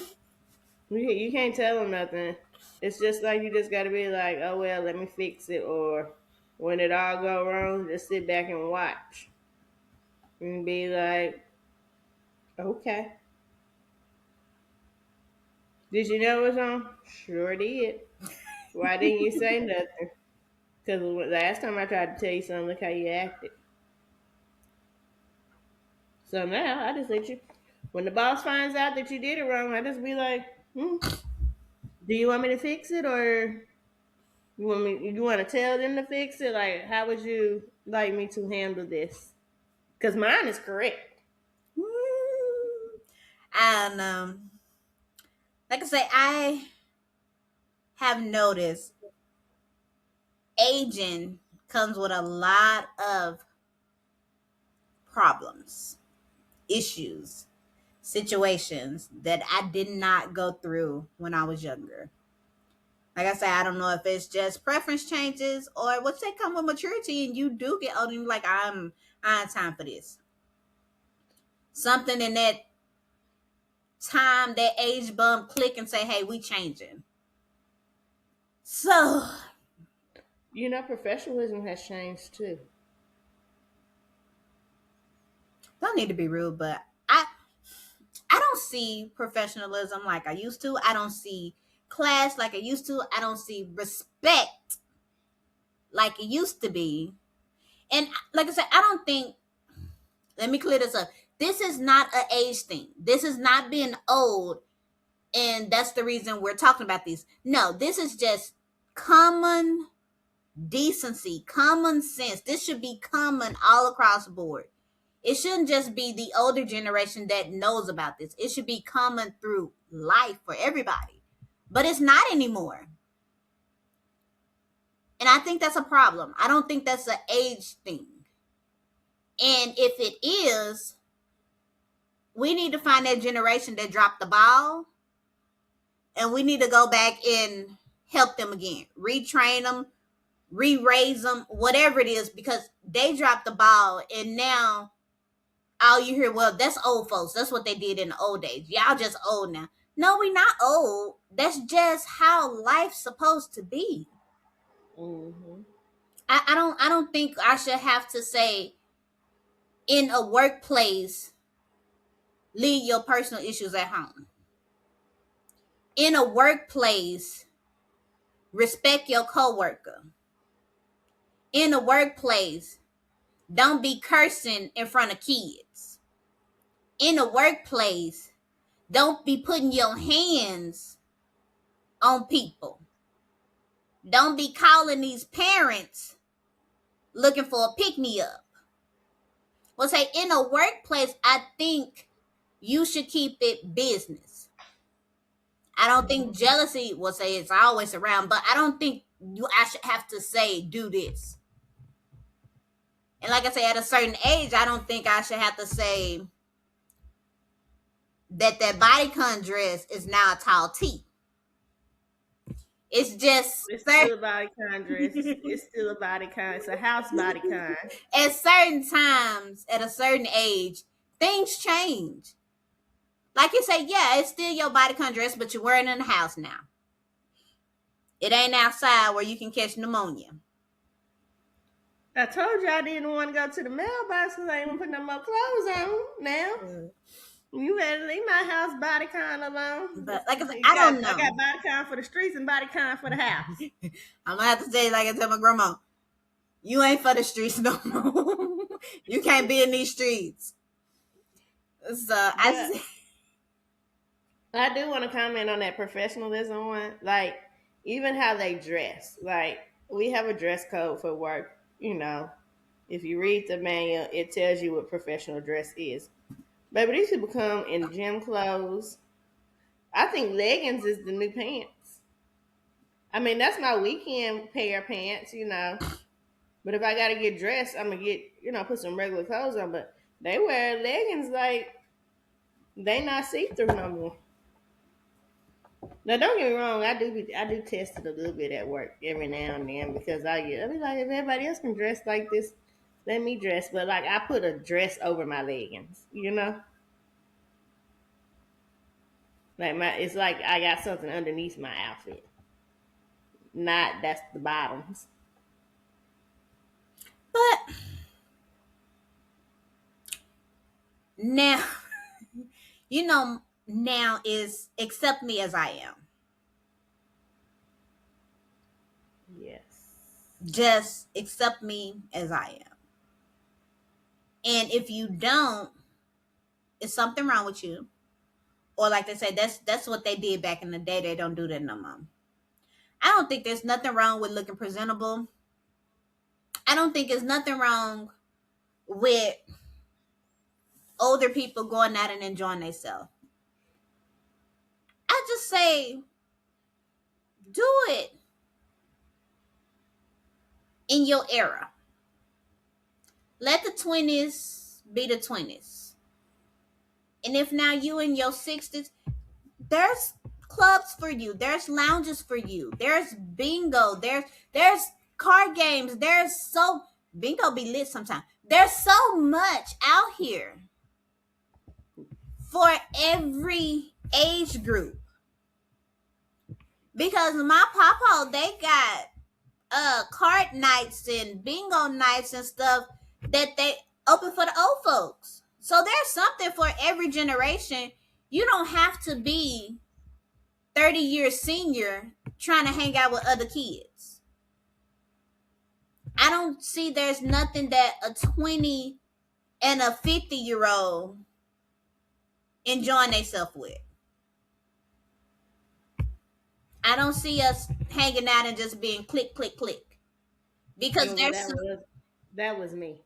You can't tell them nothing. It's just like you just got to be like, oh well, let me fix it, or when it all go wrong, just sit back and watch and be like, okay, did you know it was on? Sure did. Why didn't you say nothing? Because last time I tried to tell you something, look how you acted. So now I just let you. When the boss finds out that you did it wrong, I just be like, do you want me to fix it, or you want to tell them to fix it? Like, how would you like me to handle this? Because mine is correct. And like I say, I have noticed aging comes with a lot of problems, issues, situations that I did not go through when I was younger. Like I said, I don't know if it's just preference changes or what they come with maturity, and you do get older and you're like, I have time for this. Something in that time, that age bump click and say, hey, we changing. So Professionalism has changed too. don't need to be rude, but I don't see professionalism like I used to. I don't see class like I used to. I don't see respect like it used to be. And like I said, I don't think, let me clear this up. This is not an age thing. This is not being old. And that's the reason we're talking about this. No, this is just common decency, common sense. This should be common all across the board. It shouldn't just be the older generation that knows about this. It should be common through life for everybody. But it's not anymore. And I think that's a problem. I don't think that's an age thing. And if it is, we need to find that generation that dropped the ball, and we need to go back and help them again, retrain them, re-raise them, whatever it is, because they dropped the ball, and now all you hear, well, that's old folks. That's what they did in the old days. Y'all just old now. No, we not old. That's just how life's supposed to be. Mm-hmm. I don't think I should have to say in a workplace, leave your personal issues at home. In a workplace, respect your coworker. In a workplace, don't be cursing in front of kids. In a workplace, don't be putting your hands on people. Don't be calling these parents looking for a pick me up. Well, say in a workplace, I think you should keep it business. I don't think jealousy will say it's always around, but I don't think I should have to say do this. And like I say, at a certain age, I don't think I should have to say that bodycon dress is now a tall T. It's just It's still a bodycon dress. It's still a bodycon. It's a house bodycon. at certain times, at a certain age, things change. Like you say, yeah, it's still your bodycon dress, but you're wearing it in the house now. It ain't outside where you can catch pneumonia. I told you I didn't want to go to the mailbox because I ain't gonna put no more clothes on now. You better leave my house bodycon alone. But like I said, I don't know. I got bodycon for the streets and bodycon for the house. I'm gonna have to say, like I tell my grandma, you ain't for the streets no more. You can't be in these streets. So I do want to comment on that professionalism one. Like, even how they dress. Like, we have a dress code for work. If you read the manual, it tells you what professional dress is. Baby, these people come in gym clothes. I think leggings is the new pants. I mean, that's my weekend pair of pants. But if I gotta get dressed, I'm gonna put some regular clothes on. But they wear leggings like they not see through no more. Now, don't get me wrong, I do test it a little bit at work every now and then because I be like, if everybody else can dress like this, let me dress. But like, I put a dress over my leggings. Like it's like I got something underneath my outfit. Not that's the bottoms. but now now is accept me as I am. Yes. Just accept me as I am. And if you don't, it's something wrong with you. Or like they say, that's what they did back in the day. They don't do that no more. I don't think there's nothing wrong with looking presentable. I don't think there's nothing wrong with older people going out and enjoying themselves. I just say, do it in your era. Let the 20s be the 20s. And if now you in your 60s, there's clubs for you. There's lounges for you. There's bingo. There's card games. There's so bingo be lit sometimes. There's so much out here for every age group. Because my papa, they got card nights and bingo nights and stuff that they open for the old folks. So there's something for every generation. You don't have to be 30 years senior trying to hang out with other kids. I don't see there's nothing that a 20 and a 50-year-old enjoying themselves with. I don't see us hanging out and just being click, click, click. Because Well, that was me.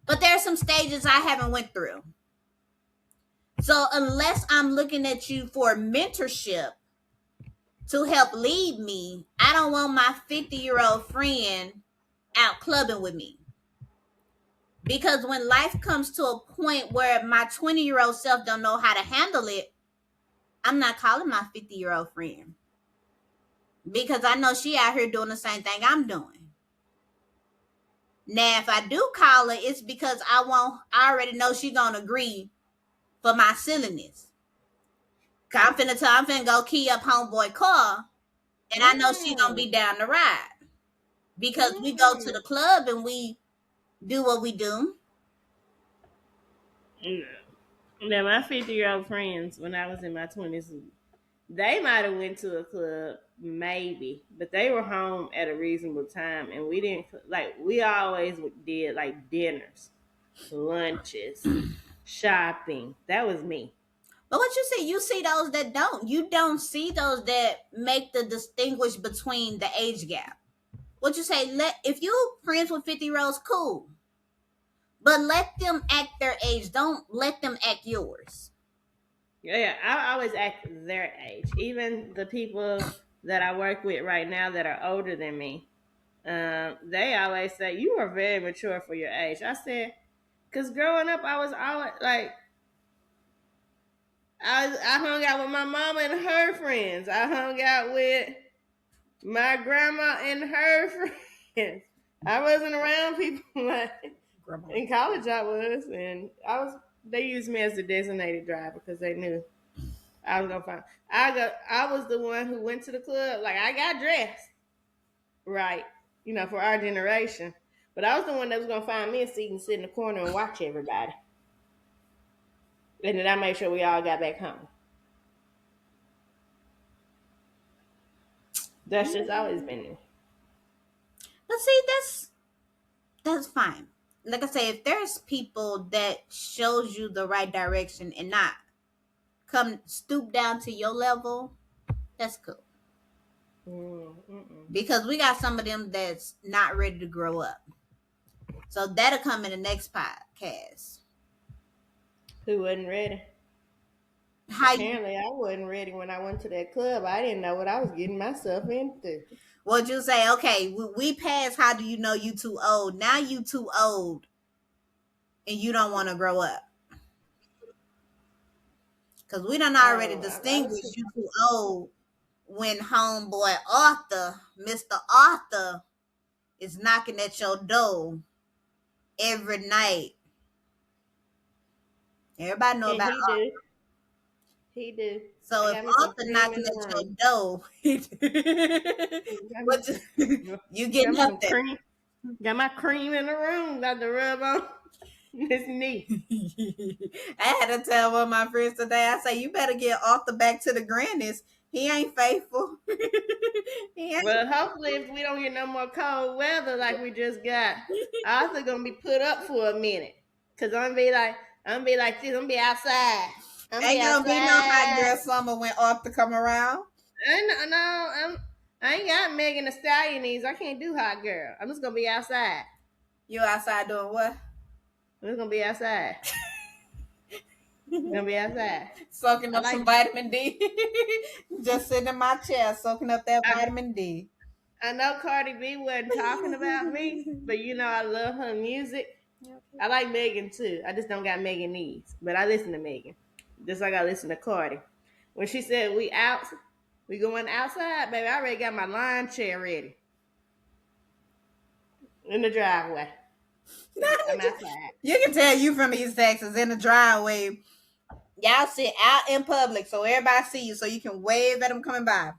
but there's some stages I haven't went through. So unless I'm looking at you for mentorship to help lead me, I don't want my 50-year-old friend out clubbing with me. Because when life comes to a point where my 20-year-old self don't know how to handle it, I'm not calling my 50-year-old friend. Because I know she out here doing the same thing I'm doing. Now, if I do call her, it's because I already know she gonna agree for my silliness. I'm finna go key up homeboy car, and I know she gonna be down the ride. Because we go to the club and we do what we do. Now, my 50-year-old friends, when I was in my 20s, they might have went to a club, maybe, but they were home at a reasonable time, and we didn't like. We always did like dinners, lunches, shopping. That was me. But what you see those that don't. You don't see those that make the distinguish between the age gap. What you say, if you friends with 50-year-olds, cool. But let them act their age. Don't let them act yours. Yeah, I always act their age. Even the people that I work with right now that are older than me, they always say you are very mature for your age. I said, because growing up, I was always like, I hung out with my mama and her friends. I hung out with my grandma and her friends. I wasn't around people like in college. I was, and I was. They used me as the designated driver because they knew I was gonna find. I was the one who went to the club. Like I got dressed right, for our generation. But I was the one that was gonna find me a seat and sit in the corner and watch everybody. And then I made sure we all got back home. That's just always been me. But see, that's fine. Like I say, if there's people that shows you the right direction and not come stoop down to your level, that's cool. Because we got some of them that's not ready to grow up. So that'll come in the next podcast. Who wasn't ready? Apparently, I wasn't ready when I went to that club. I didn't know what I was getting myself into. Well, you say, okay, we passed. How do you know you too old? Now you too old, and you don't want to grow up. Because we done already distinguished you too old when homeboy Arthur, Mr. Arthur, is knocking at your door every night. Everybody know about Arthur. He do. So if Arthur knocking at your door, you getting up there. Got my cream in the room. Got the rub on. It's neat. I had to tell one of my friends today. I say, you better get Arthur back to the grannies. He ain't faithful. Well, hopefully, if we don't get no more cold weather like we just got, Arthur gonna be put up for a minute. Cause I'm gonna be like this. I'm gonna be outside. Ain't gonna be no hot girl summer when Arthur come around. I ain't got Megan Thee Stallion needs. I can't do hot girl. I'm just gonna be outside. You outside doing what? I'm just gonna be outside. Gonna be outside. Soaking up some vitamin D. Just sitting in my chair, soaking up that vitamin D. I know Cardi B wasn't talking about me, but I love her music. I like Megan too. I just don't got Megan needs, but I listen to Megan. Just like I listen to Cardi. When she said we out, We going outside, baby. I already got my lawn chair ready in the driveway. I'm outside. You can tell you from East Texas in the driveway. Y'all sit out in public so everybody see you so you can wave at them coming by.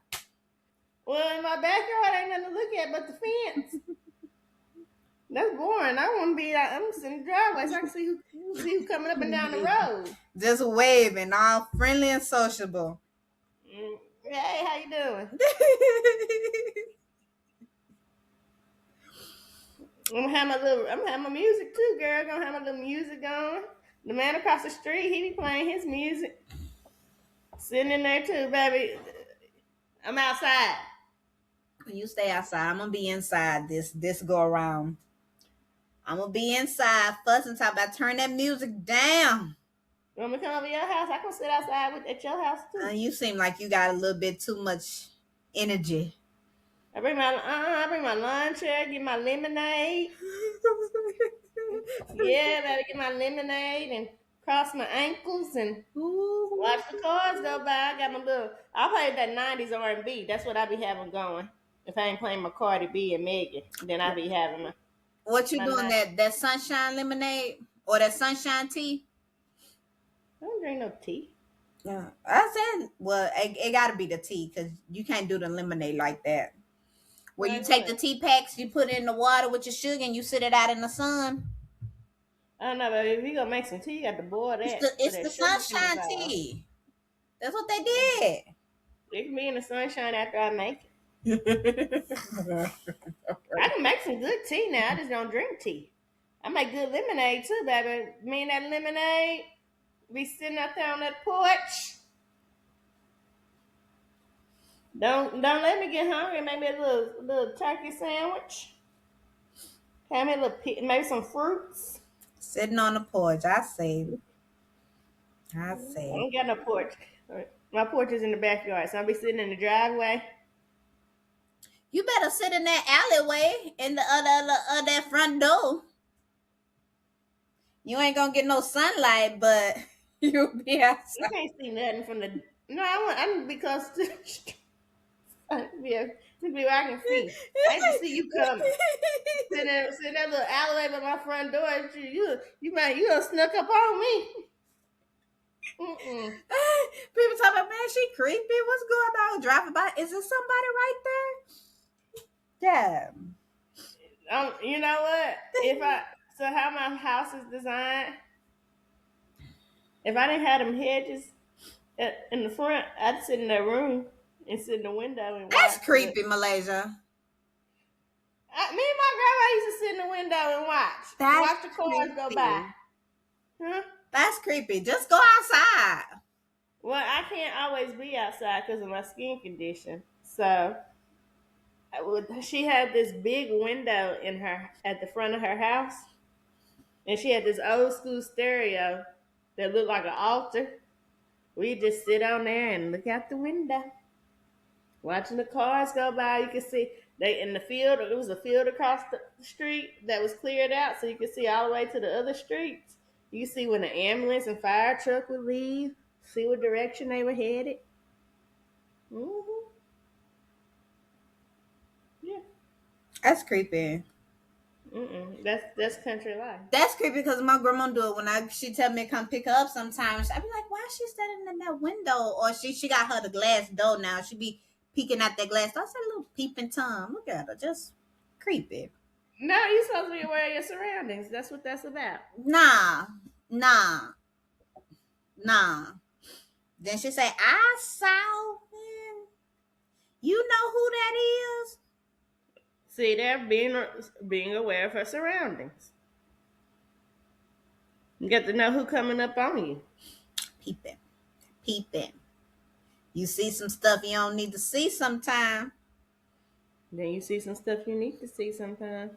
Well, in my backyard ain't nothing to look at but the fence. That's boring. I want to be out. I'm sitting in the driveway so I can see who coming up and down the road. Just waving, all friendly and sociable. Hey, how you doing? I'm gonna have my music too, girl. I'm gonna have my little music on. The man across the street, he be playing his music. Sitting in there too, baby. I'm outside. You stay outside. I'm gonna be inside this go around. I'm gonna be inside fussing talking about turn that music down. You want me to come over your house? I can sit outside at your house too. You seem like you got a little bit too much energy. I bring my lawn chair, get my lemonade. Yeah, baby, get my lemonade and cross my ankles and watch the cars go by. I got my little. I play that '90s R&B. That's what I be having going. If I ain't playing my Cardi B and Megan, then I be having my. What you my doing? That sunshine lemonade or that sunshine tea? I don't drink no tea. Yeah, I said, well, it got to be the tea because you can't do the lemonade like that. Where you take the tea packs, you put it in the water with your sugar, and you sit it out in the sun. I don't know, but if you gonna make some tea, you got to boil that. It's the sunshine tea. That's what they did. It can be in the sunshine after I make it. I can make some good tea now. I just don't drink tea. I make good lemonade too, baby. Me and that lemonade, be sitting out there on that porch. Don't let me get hungry. Make me a little turkey sandwich. Have me a little maybe some fruits. Sitting on the porch, I say. I ain't got no porch. My porch is in the backyard, so I'll be sitting in the driveway. You better sit in that alleyway in the other that front door. You ain't gonna get no sunlight, but you'll be outside. You can't see nothing from the. No, I'm because. Yeah, where I can see. I can see you coming. Sitting that little alleyway by my front door. You done snuck up on me. People talk about, man, she creepy. What's going on? Driving by. Is there somebody right there? Yeah. You know what? How my house is designed, if I didn't have them hedges in the front, I'd sit in that room and sit in the window and That's watch. creepy, Malaysia. Me and my grandma used to sit in the window and watch the cars go by. Huh? That's creepy. Just go outside. Well, I can't always be outside because of my skin condition. So she had this big window at the front of her house, and she had this old school stereo that looked like an altar. We just sit on there and look out the window, watching the cars go by. You could see they in the field. It was a field across the street that was cleared out, so you could see all the way to the other streets. You could see when the ambulance and fire truck would leave. See what direction they were headed. Mm-hmm. Yeah. That's creepy. That's country life. That's creepy because my grandma do it when she tell me to come pick her up. Sometimes I be like, why is she standing in that window? Or she got her the glass door now. She be peeking out that glass door. I said, little peeping Tom. Look at her, just creepy. No, you're supposed to be aware of your surroundings. That's what that's about. Nah. Then she say, I saw him. You know who that is? See, they're being aware of her surroundings. You got to know who coming up on you. Peeping. You see some stuff you don't need to see sometime. Then you see some stuff you need to see sometime.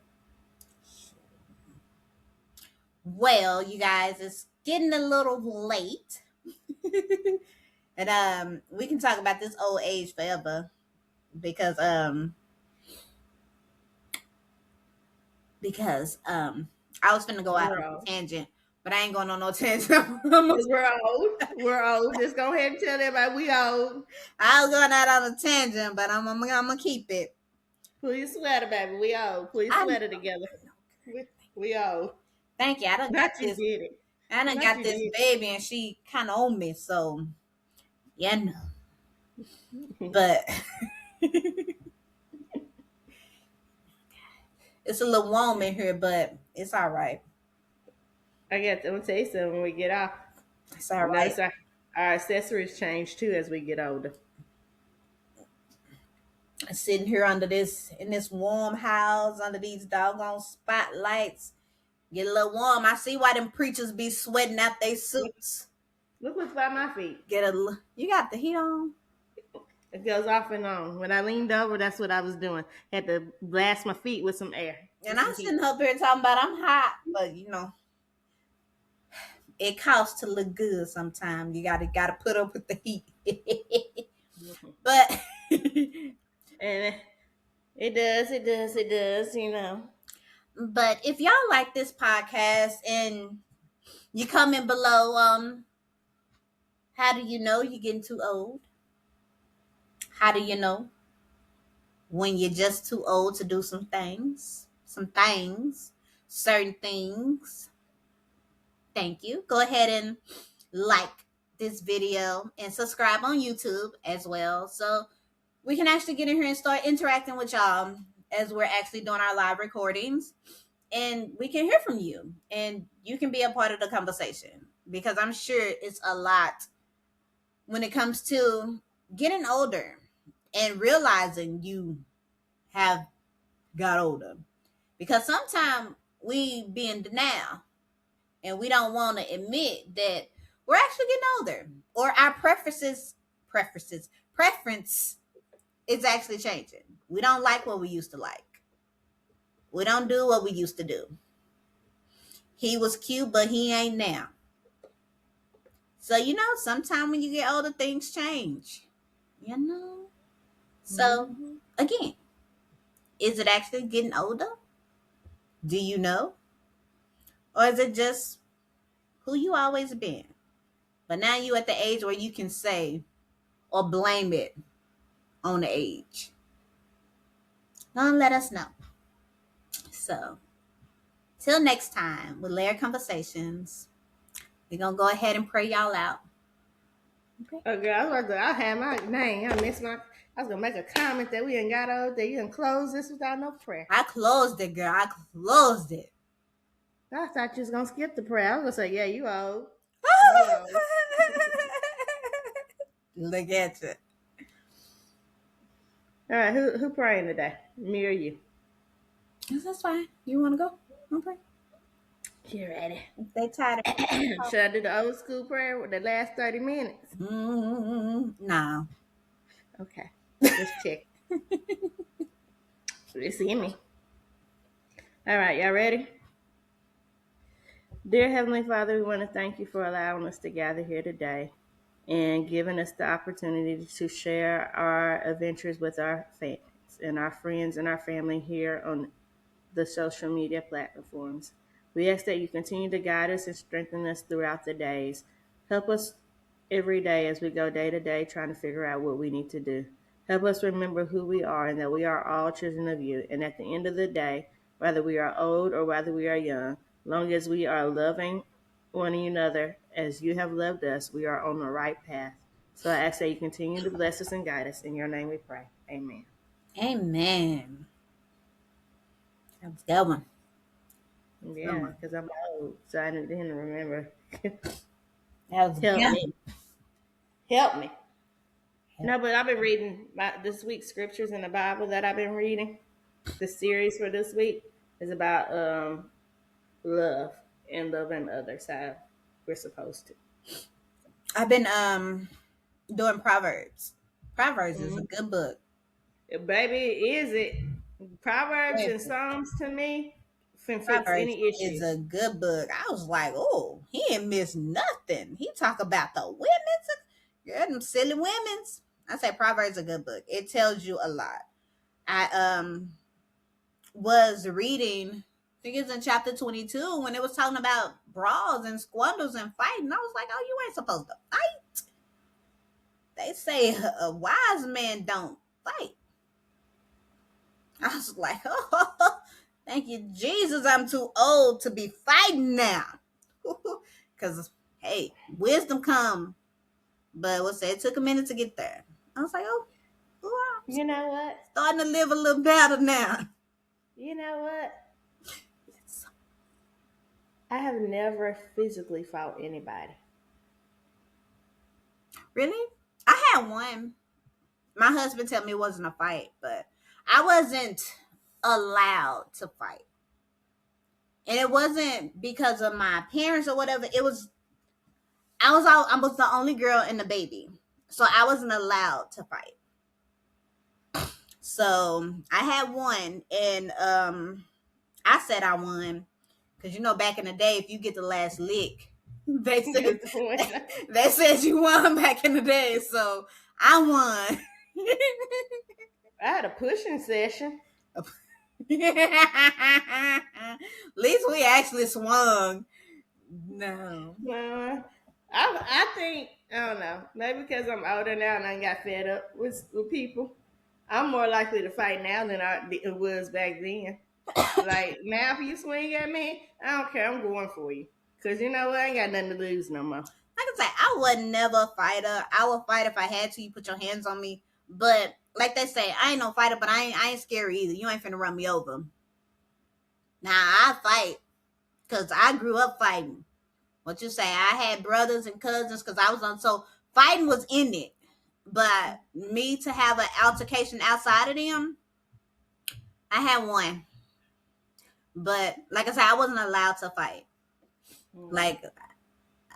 Well, you guys, it's getting a little late. And we can talk about this old age forever. Because I was finna go out on a tangent, But I ain't going on no tangent. We're old. We're old. Just go ahead and tell everybody we old. I was going out on a tangent, but I'm gonna keep it. Pull your sweater, baby. We old. Pull your I sweater together. We old. thank you. I done got Not you this. did it. I done Not got you this did. baby, and she kind of own me. So yeah, no. But it's a little warm in here, but it's all right. I'm gonna tell you something when we get off. It's all right. Notice our accessories change too as we get older. Sitting here under this in this warm house under these doggone spotlights, get a little warm. I see why them preachers be sweating out their suits. Look what's by my feet. You got the heat on. It goes off and on. When I leaned over, that's what I was doing. Had to blast my feet with some air. And I'm sitting up here talking about I'm hot, but it costs to look good sometimes. You gotta put up with the heat. But And it does. But if y'all like this podcast and you comment below, how do you know you're getting too old? How do you know when you're just too old to do some things? Certain things. Thank you. Go ahead and like this video and subscribe on YouTube as well. So we can actually get in here and start interacting with y'all as we're actually doing our live recordings. And we can hear from you. And you can be a part of the conversation. Because I'm sure it's a lot when it comes to getting older and realizing you have got older. Because sometimes we be in denial and we don't want to admit that we're actually getting older or our preference is actually changing. We don't like what we used to like. We don't do what we used to do. He was cute, but he ain't now. So, sometimes when you get older, things change. So, again, is it actually getting older? Do you know? Or is it just who you always been? But now you at the age where you can say or blame it on the age. Don't let us know. So, till next time with Layered Conversations, we're going to go ahead and pray y'all out. Okay. Oh, girl, I had my name. I missed my. I was gonna make a comment that we ain't got old. That you didn't close this without no prayer. I closed it, girl. I closed it. I thought you was gonna skip the prayer. I was gonna say, yeah, you old. Look at you. All right, who praying today? Me or you? That's fine. You want to go? I'll pray. You ready? If they tired of Should I do the old school prayer with the last 30 minutes? No. Okay. Just check. You see me. All right, y'all ready? Dear Heavenly Father, we want to thank you for allowing us to gather here today and giving us the opportunity to share our adventures with our fans and our friends and our family here on the social media platforms. We ask that you continue to guide us and strengthen us throughout the days. Help us every day as we go day to day trying to figure out what we need to do. Help us remember who we are and that we are all children of you. And at the end of the day, whether we are old or whether we are young, long as we are loving one another as you have loved us, we are on the right path. So I ask that you continue to bless us and guide us. In your name we pray. Amen. Amen. That was a good one. Yeah, because I'm old, so I didn't remember. That was Help good. me. Help me. No, but I've been reading this week's scriptures in the Bible that I've been reading. The series for this week is about love and loving others how we're supposed to. I've been doing Proverbs. Proverbs is a good book. Baby, is it? Proverbs and Proverbs Psalms to me can fix any is issue. a good book. I was like, oh, he ain't missed nothing. He talk about the women's, girl, them silly women's. I say Proverbs is a good book. It tells you a lot. I was reading think it's in chapter 22 when it was talking about brawls and squandles and fighting. I was like, oh, you ain't supposed to fight. They say a wise man don't fight. I was like, oh, thank you, Jesus. I'm too old to be fighting now. Because, hey, wisdom come. But what's that? It took a minute to get there. I was like, oh, I'm You know what? starting to live a little better now. You know what? I have never physically fought anybody. Really? I had one. My husband told me it wasn't a fight, but I wasn't allowed to fight. And it wasn't because of my parents or whatever. It was I was the only girl and the baby. So I wasn't allowed to fight. So I had one and I said I won. Cause you know back in the day if you get the last lick, they said they said you won back in the day. So I won. I had a pushing session. At least we actually swung. No. I think I don't know. Maybe because I'm older now and I got fed up with people. I'm more likely to fight now than it was back then. Like now, if you swing at me, I don't care. I'm going for you because you know what? I ain't got nothing to lose no more. Like I say, I would never a fighter. I would fight if I had to. You put your hands on me. But like they say, I ain't no fighter, but I ain't scary either. You ain't finna run me over. Now I fight because I grew up fighting. What you say? I had brothers and cousins because I was on. So fighting was in it. But me to have an altercation outside of them, I had one. But like I said, I wasn't allowed to fight. Like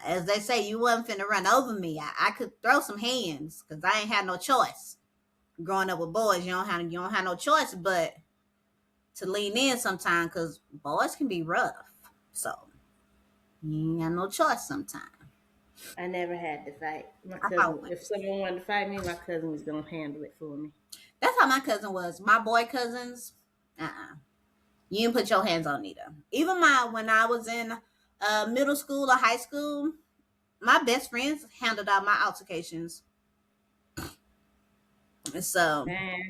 as they say, you wasn't finna run over me. I could throw some hands because I ain't had no choice. Growing up with boys, you don't have no choice but to lean in sometimes because boys can be rough. So you ain't got no choice sometimes. I never had to fight. My I fought cousin, one. if someone wanted to fight me, my cousin was gonna handle it for me. That's how my cousin was. My boy cousins, you didn't put your hands on neither. Even when I was in middle school or high school, my best friends handled out my altercations. So Man,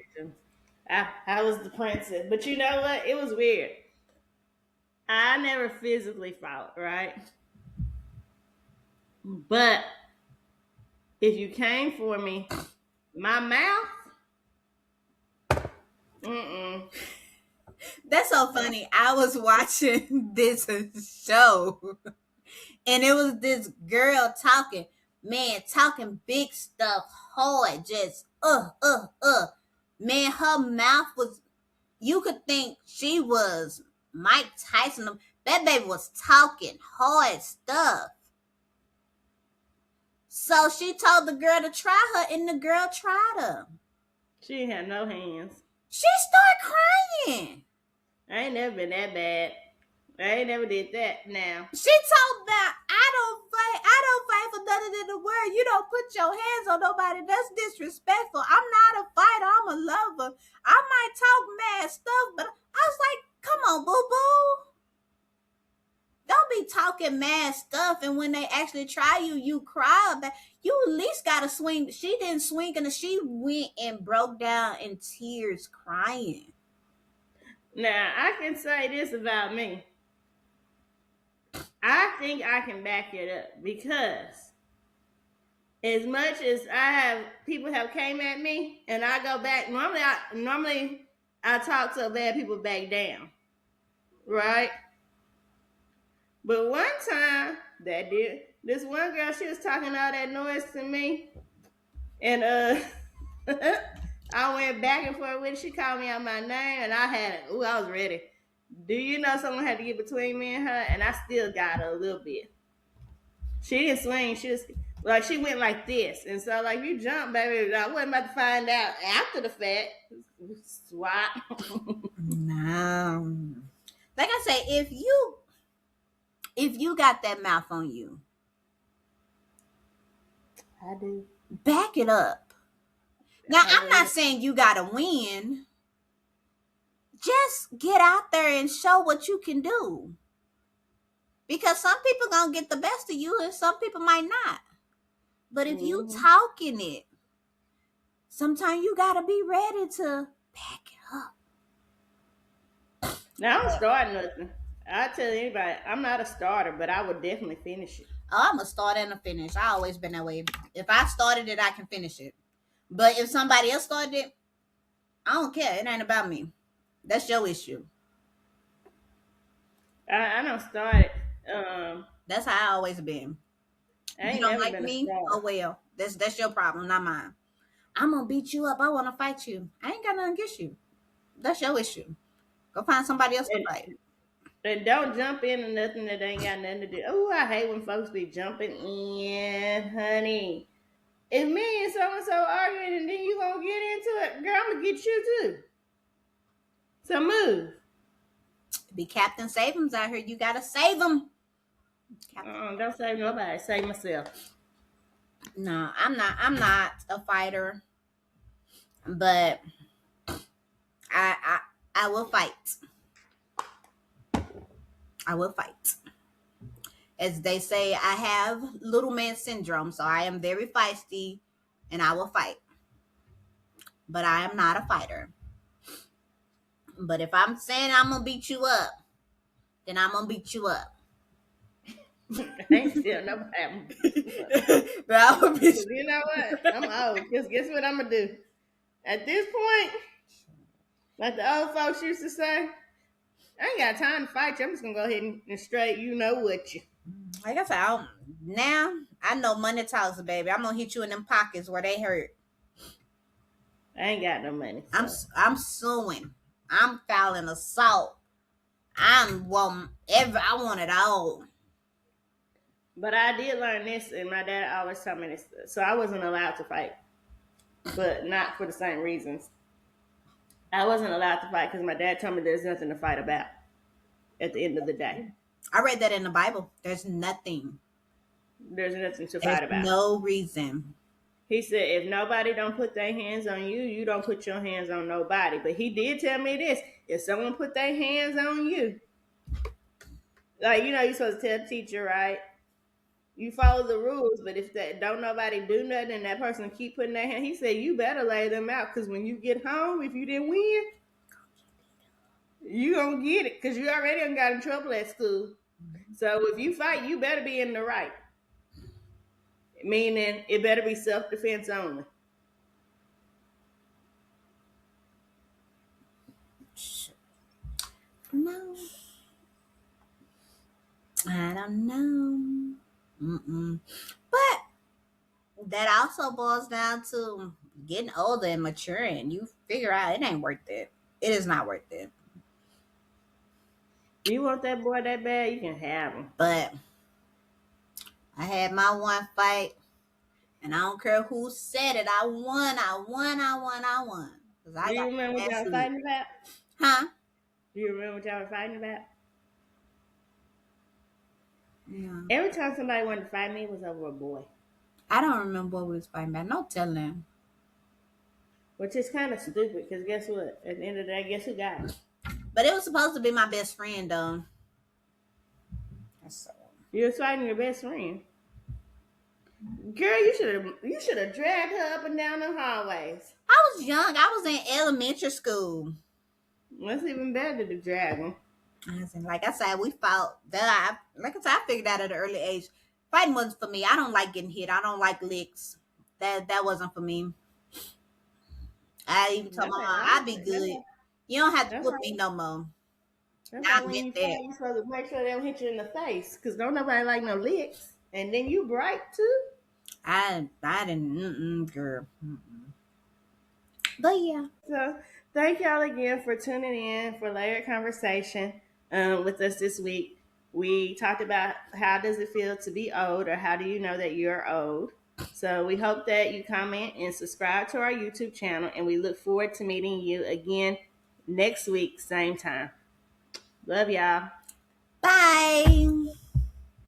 I was the princess, but you know what? It was weird. I never physically fought, right? But if you came for me, my mouth, mm-mm. that's so funny. I was watching this show and it was this girl talking, man, talking big stuff, hard, just Man, her mouth was, you could think she was Mike Tyson. That baby was talking hard stuff. So she told the girl to try her, and the girl tried her. She ain't had no hands. She started crying. I ain't never been that bad. I ain't never did that now. She told that I don't fight for nothing in the world. You don't put your hands on nobody. That's disrespectful. I'm not a fighter. I'm a lover. I might talk mad stuff, but I was like, come on, boo boo. Don't be talking mad stuff, and when they actually try you, you cry about. You at least gotta swing. She didn't swing, and she went and broke down in tears, crying. Now I can say this about me. I think I can back it up because as much as I have people have came at me and I go back, normally I talk so bad people back down. Right? But one time that did this one girl, she was talking all that noise to me. And I went back and forth with her. She called me out my name and I was ready. Do you know someone had to get between me and her? And I still got her a little bit. She didn't swing. She was like she went like this, and so like you jump, baby. I wasn't about to find out after the fact. Swat. No, like I say, if you got that mouth on you, I do. back it up. Now I I'm not do. saying you gotta win. just get out there and show what you can do. Because some people gonna get the best of you and some people might not. But if you Mm-hmm. talking it, sometimes you gotta be ready to back it up. Now, I don't start nothing. I tell anybody, I'm not a starter, but I would definitely finish it. Oh, I'm a start and a finish. I always been that way. If I started it, I can finish it. But if somebody else started it, I don't care. It ain't about me. That's your issue. I don't start it. That's how I always been. I You ain't don't never like been a me? Oh starter. well. That's your problem, not mine. I'm gonna beat you up. I wanna fight you. I ain't got nothing against you. That's your issue. Go find somebody else to And, fight. and don't jump into nothing that ain't got nothing to do. Oh, I hate when folks be jumping in, honey. If me and so and so arguing and then you gonna get into it, girl, I'm gonna get you too. So move. Be Captain Save'ems out here. You gotta save them. Don't save nobody. Save myself. No, I'm not. I'm not a fighter, but I I I will fight. I will fight. As they say, I have little man syndrome, so I am very feisty, and I will fight. But I am not a fighter. But if I'm saying I'm gonna beat you up, then I'm gonna beat you up. I ain't still nobody. But I will beat Cause you. you know what? I'm old. Cause guess what I'm gonna do? At this point, like the old folks used to say, I ain't got time to fight you. I'm just gonna go ahead and straight, you know what you. Like I said, now I know money talks, baby. I'm gonna hit you in them pockets where they hurt. I ain't got no money, so. I'm suing. I'm filing assault. I'm want I want it all. But I did learn this, and my dad always told me this. So I wasn't allowed to fight, but not for the same reasons. I wasn't allowed to fight because my dad told me there's nothing to fight about at the end of the day. I read that in the Bible. There's nothing. There's nothing to There's fight about. no reason. He said, if nobody don't put their hands on you, you don't put your hands on nobody. But he did tell me this. If someone put their hands on you, like, you're supposed to tell the teacher, right? You follow the rules, but if that don't nobody do nothing and that person keep putting their hand, he said, you better lay them out because when you get home, if you didn't win, you gonna get it because you already done got in trouble at school. So if you fight, you better be in the right. Meaning it better be self-defense only. No, I don't know. Mm-mm. But that also boils down to getting older and maturing. You figure out it ain't worth it. It is not worth it. You want that boy that bad, you can have him. But I had my one fight, and I don't care who said it. I won. I won. I won. I won. Cause I Do you got remember what y'all ass were beat. fighting about? Huh? Do you remember what y'all were fighting about? Yeah. Every time somebody wanted to fight me, it was over a boy. I don't remember what we was fighting about. No telling. Which is kind of stupid because guess what? At the end of the day, guess who got it? But it was supposed to be my best friend, though. So You was fighting your best friend. Girl, you should have dragged her up and down the hallways. I was young. I was in elementary school. That's even better to drag them. Like I said, we fought. Like I said, I figured out at an early age, fighting wasn't for me. I don't like getting hit. I don't like licks. That wasn't for me. I even told That's my all mom, right. I'd be good. You don't have to That's whoop all me right. no more. That's I why when you meant fight, that. you supposed to make sure they don't hit you in the face. Because don't nobody like no licks. And then you bright too. I didn't, girl. Mm-mm. But yeah. So thank y'all again for tuning in for Layered Conversation with us this week. We talked about how does it feel to be old or how do you know that you're old. So we hope that you comment and subscribe to our YouTube channel and we look forward to meeting you again next week, same time. Love y'all. Bye.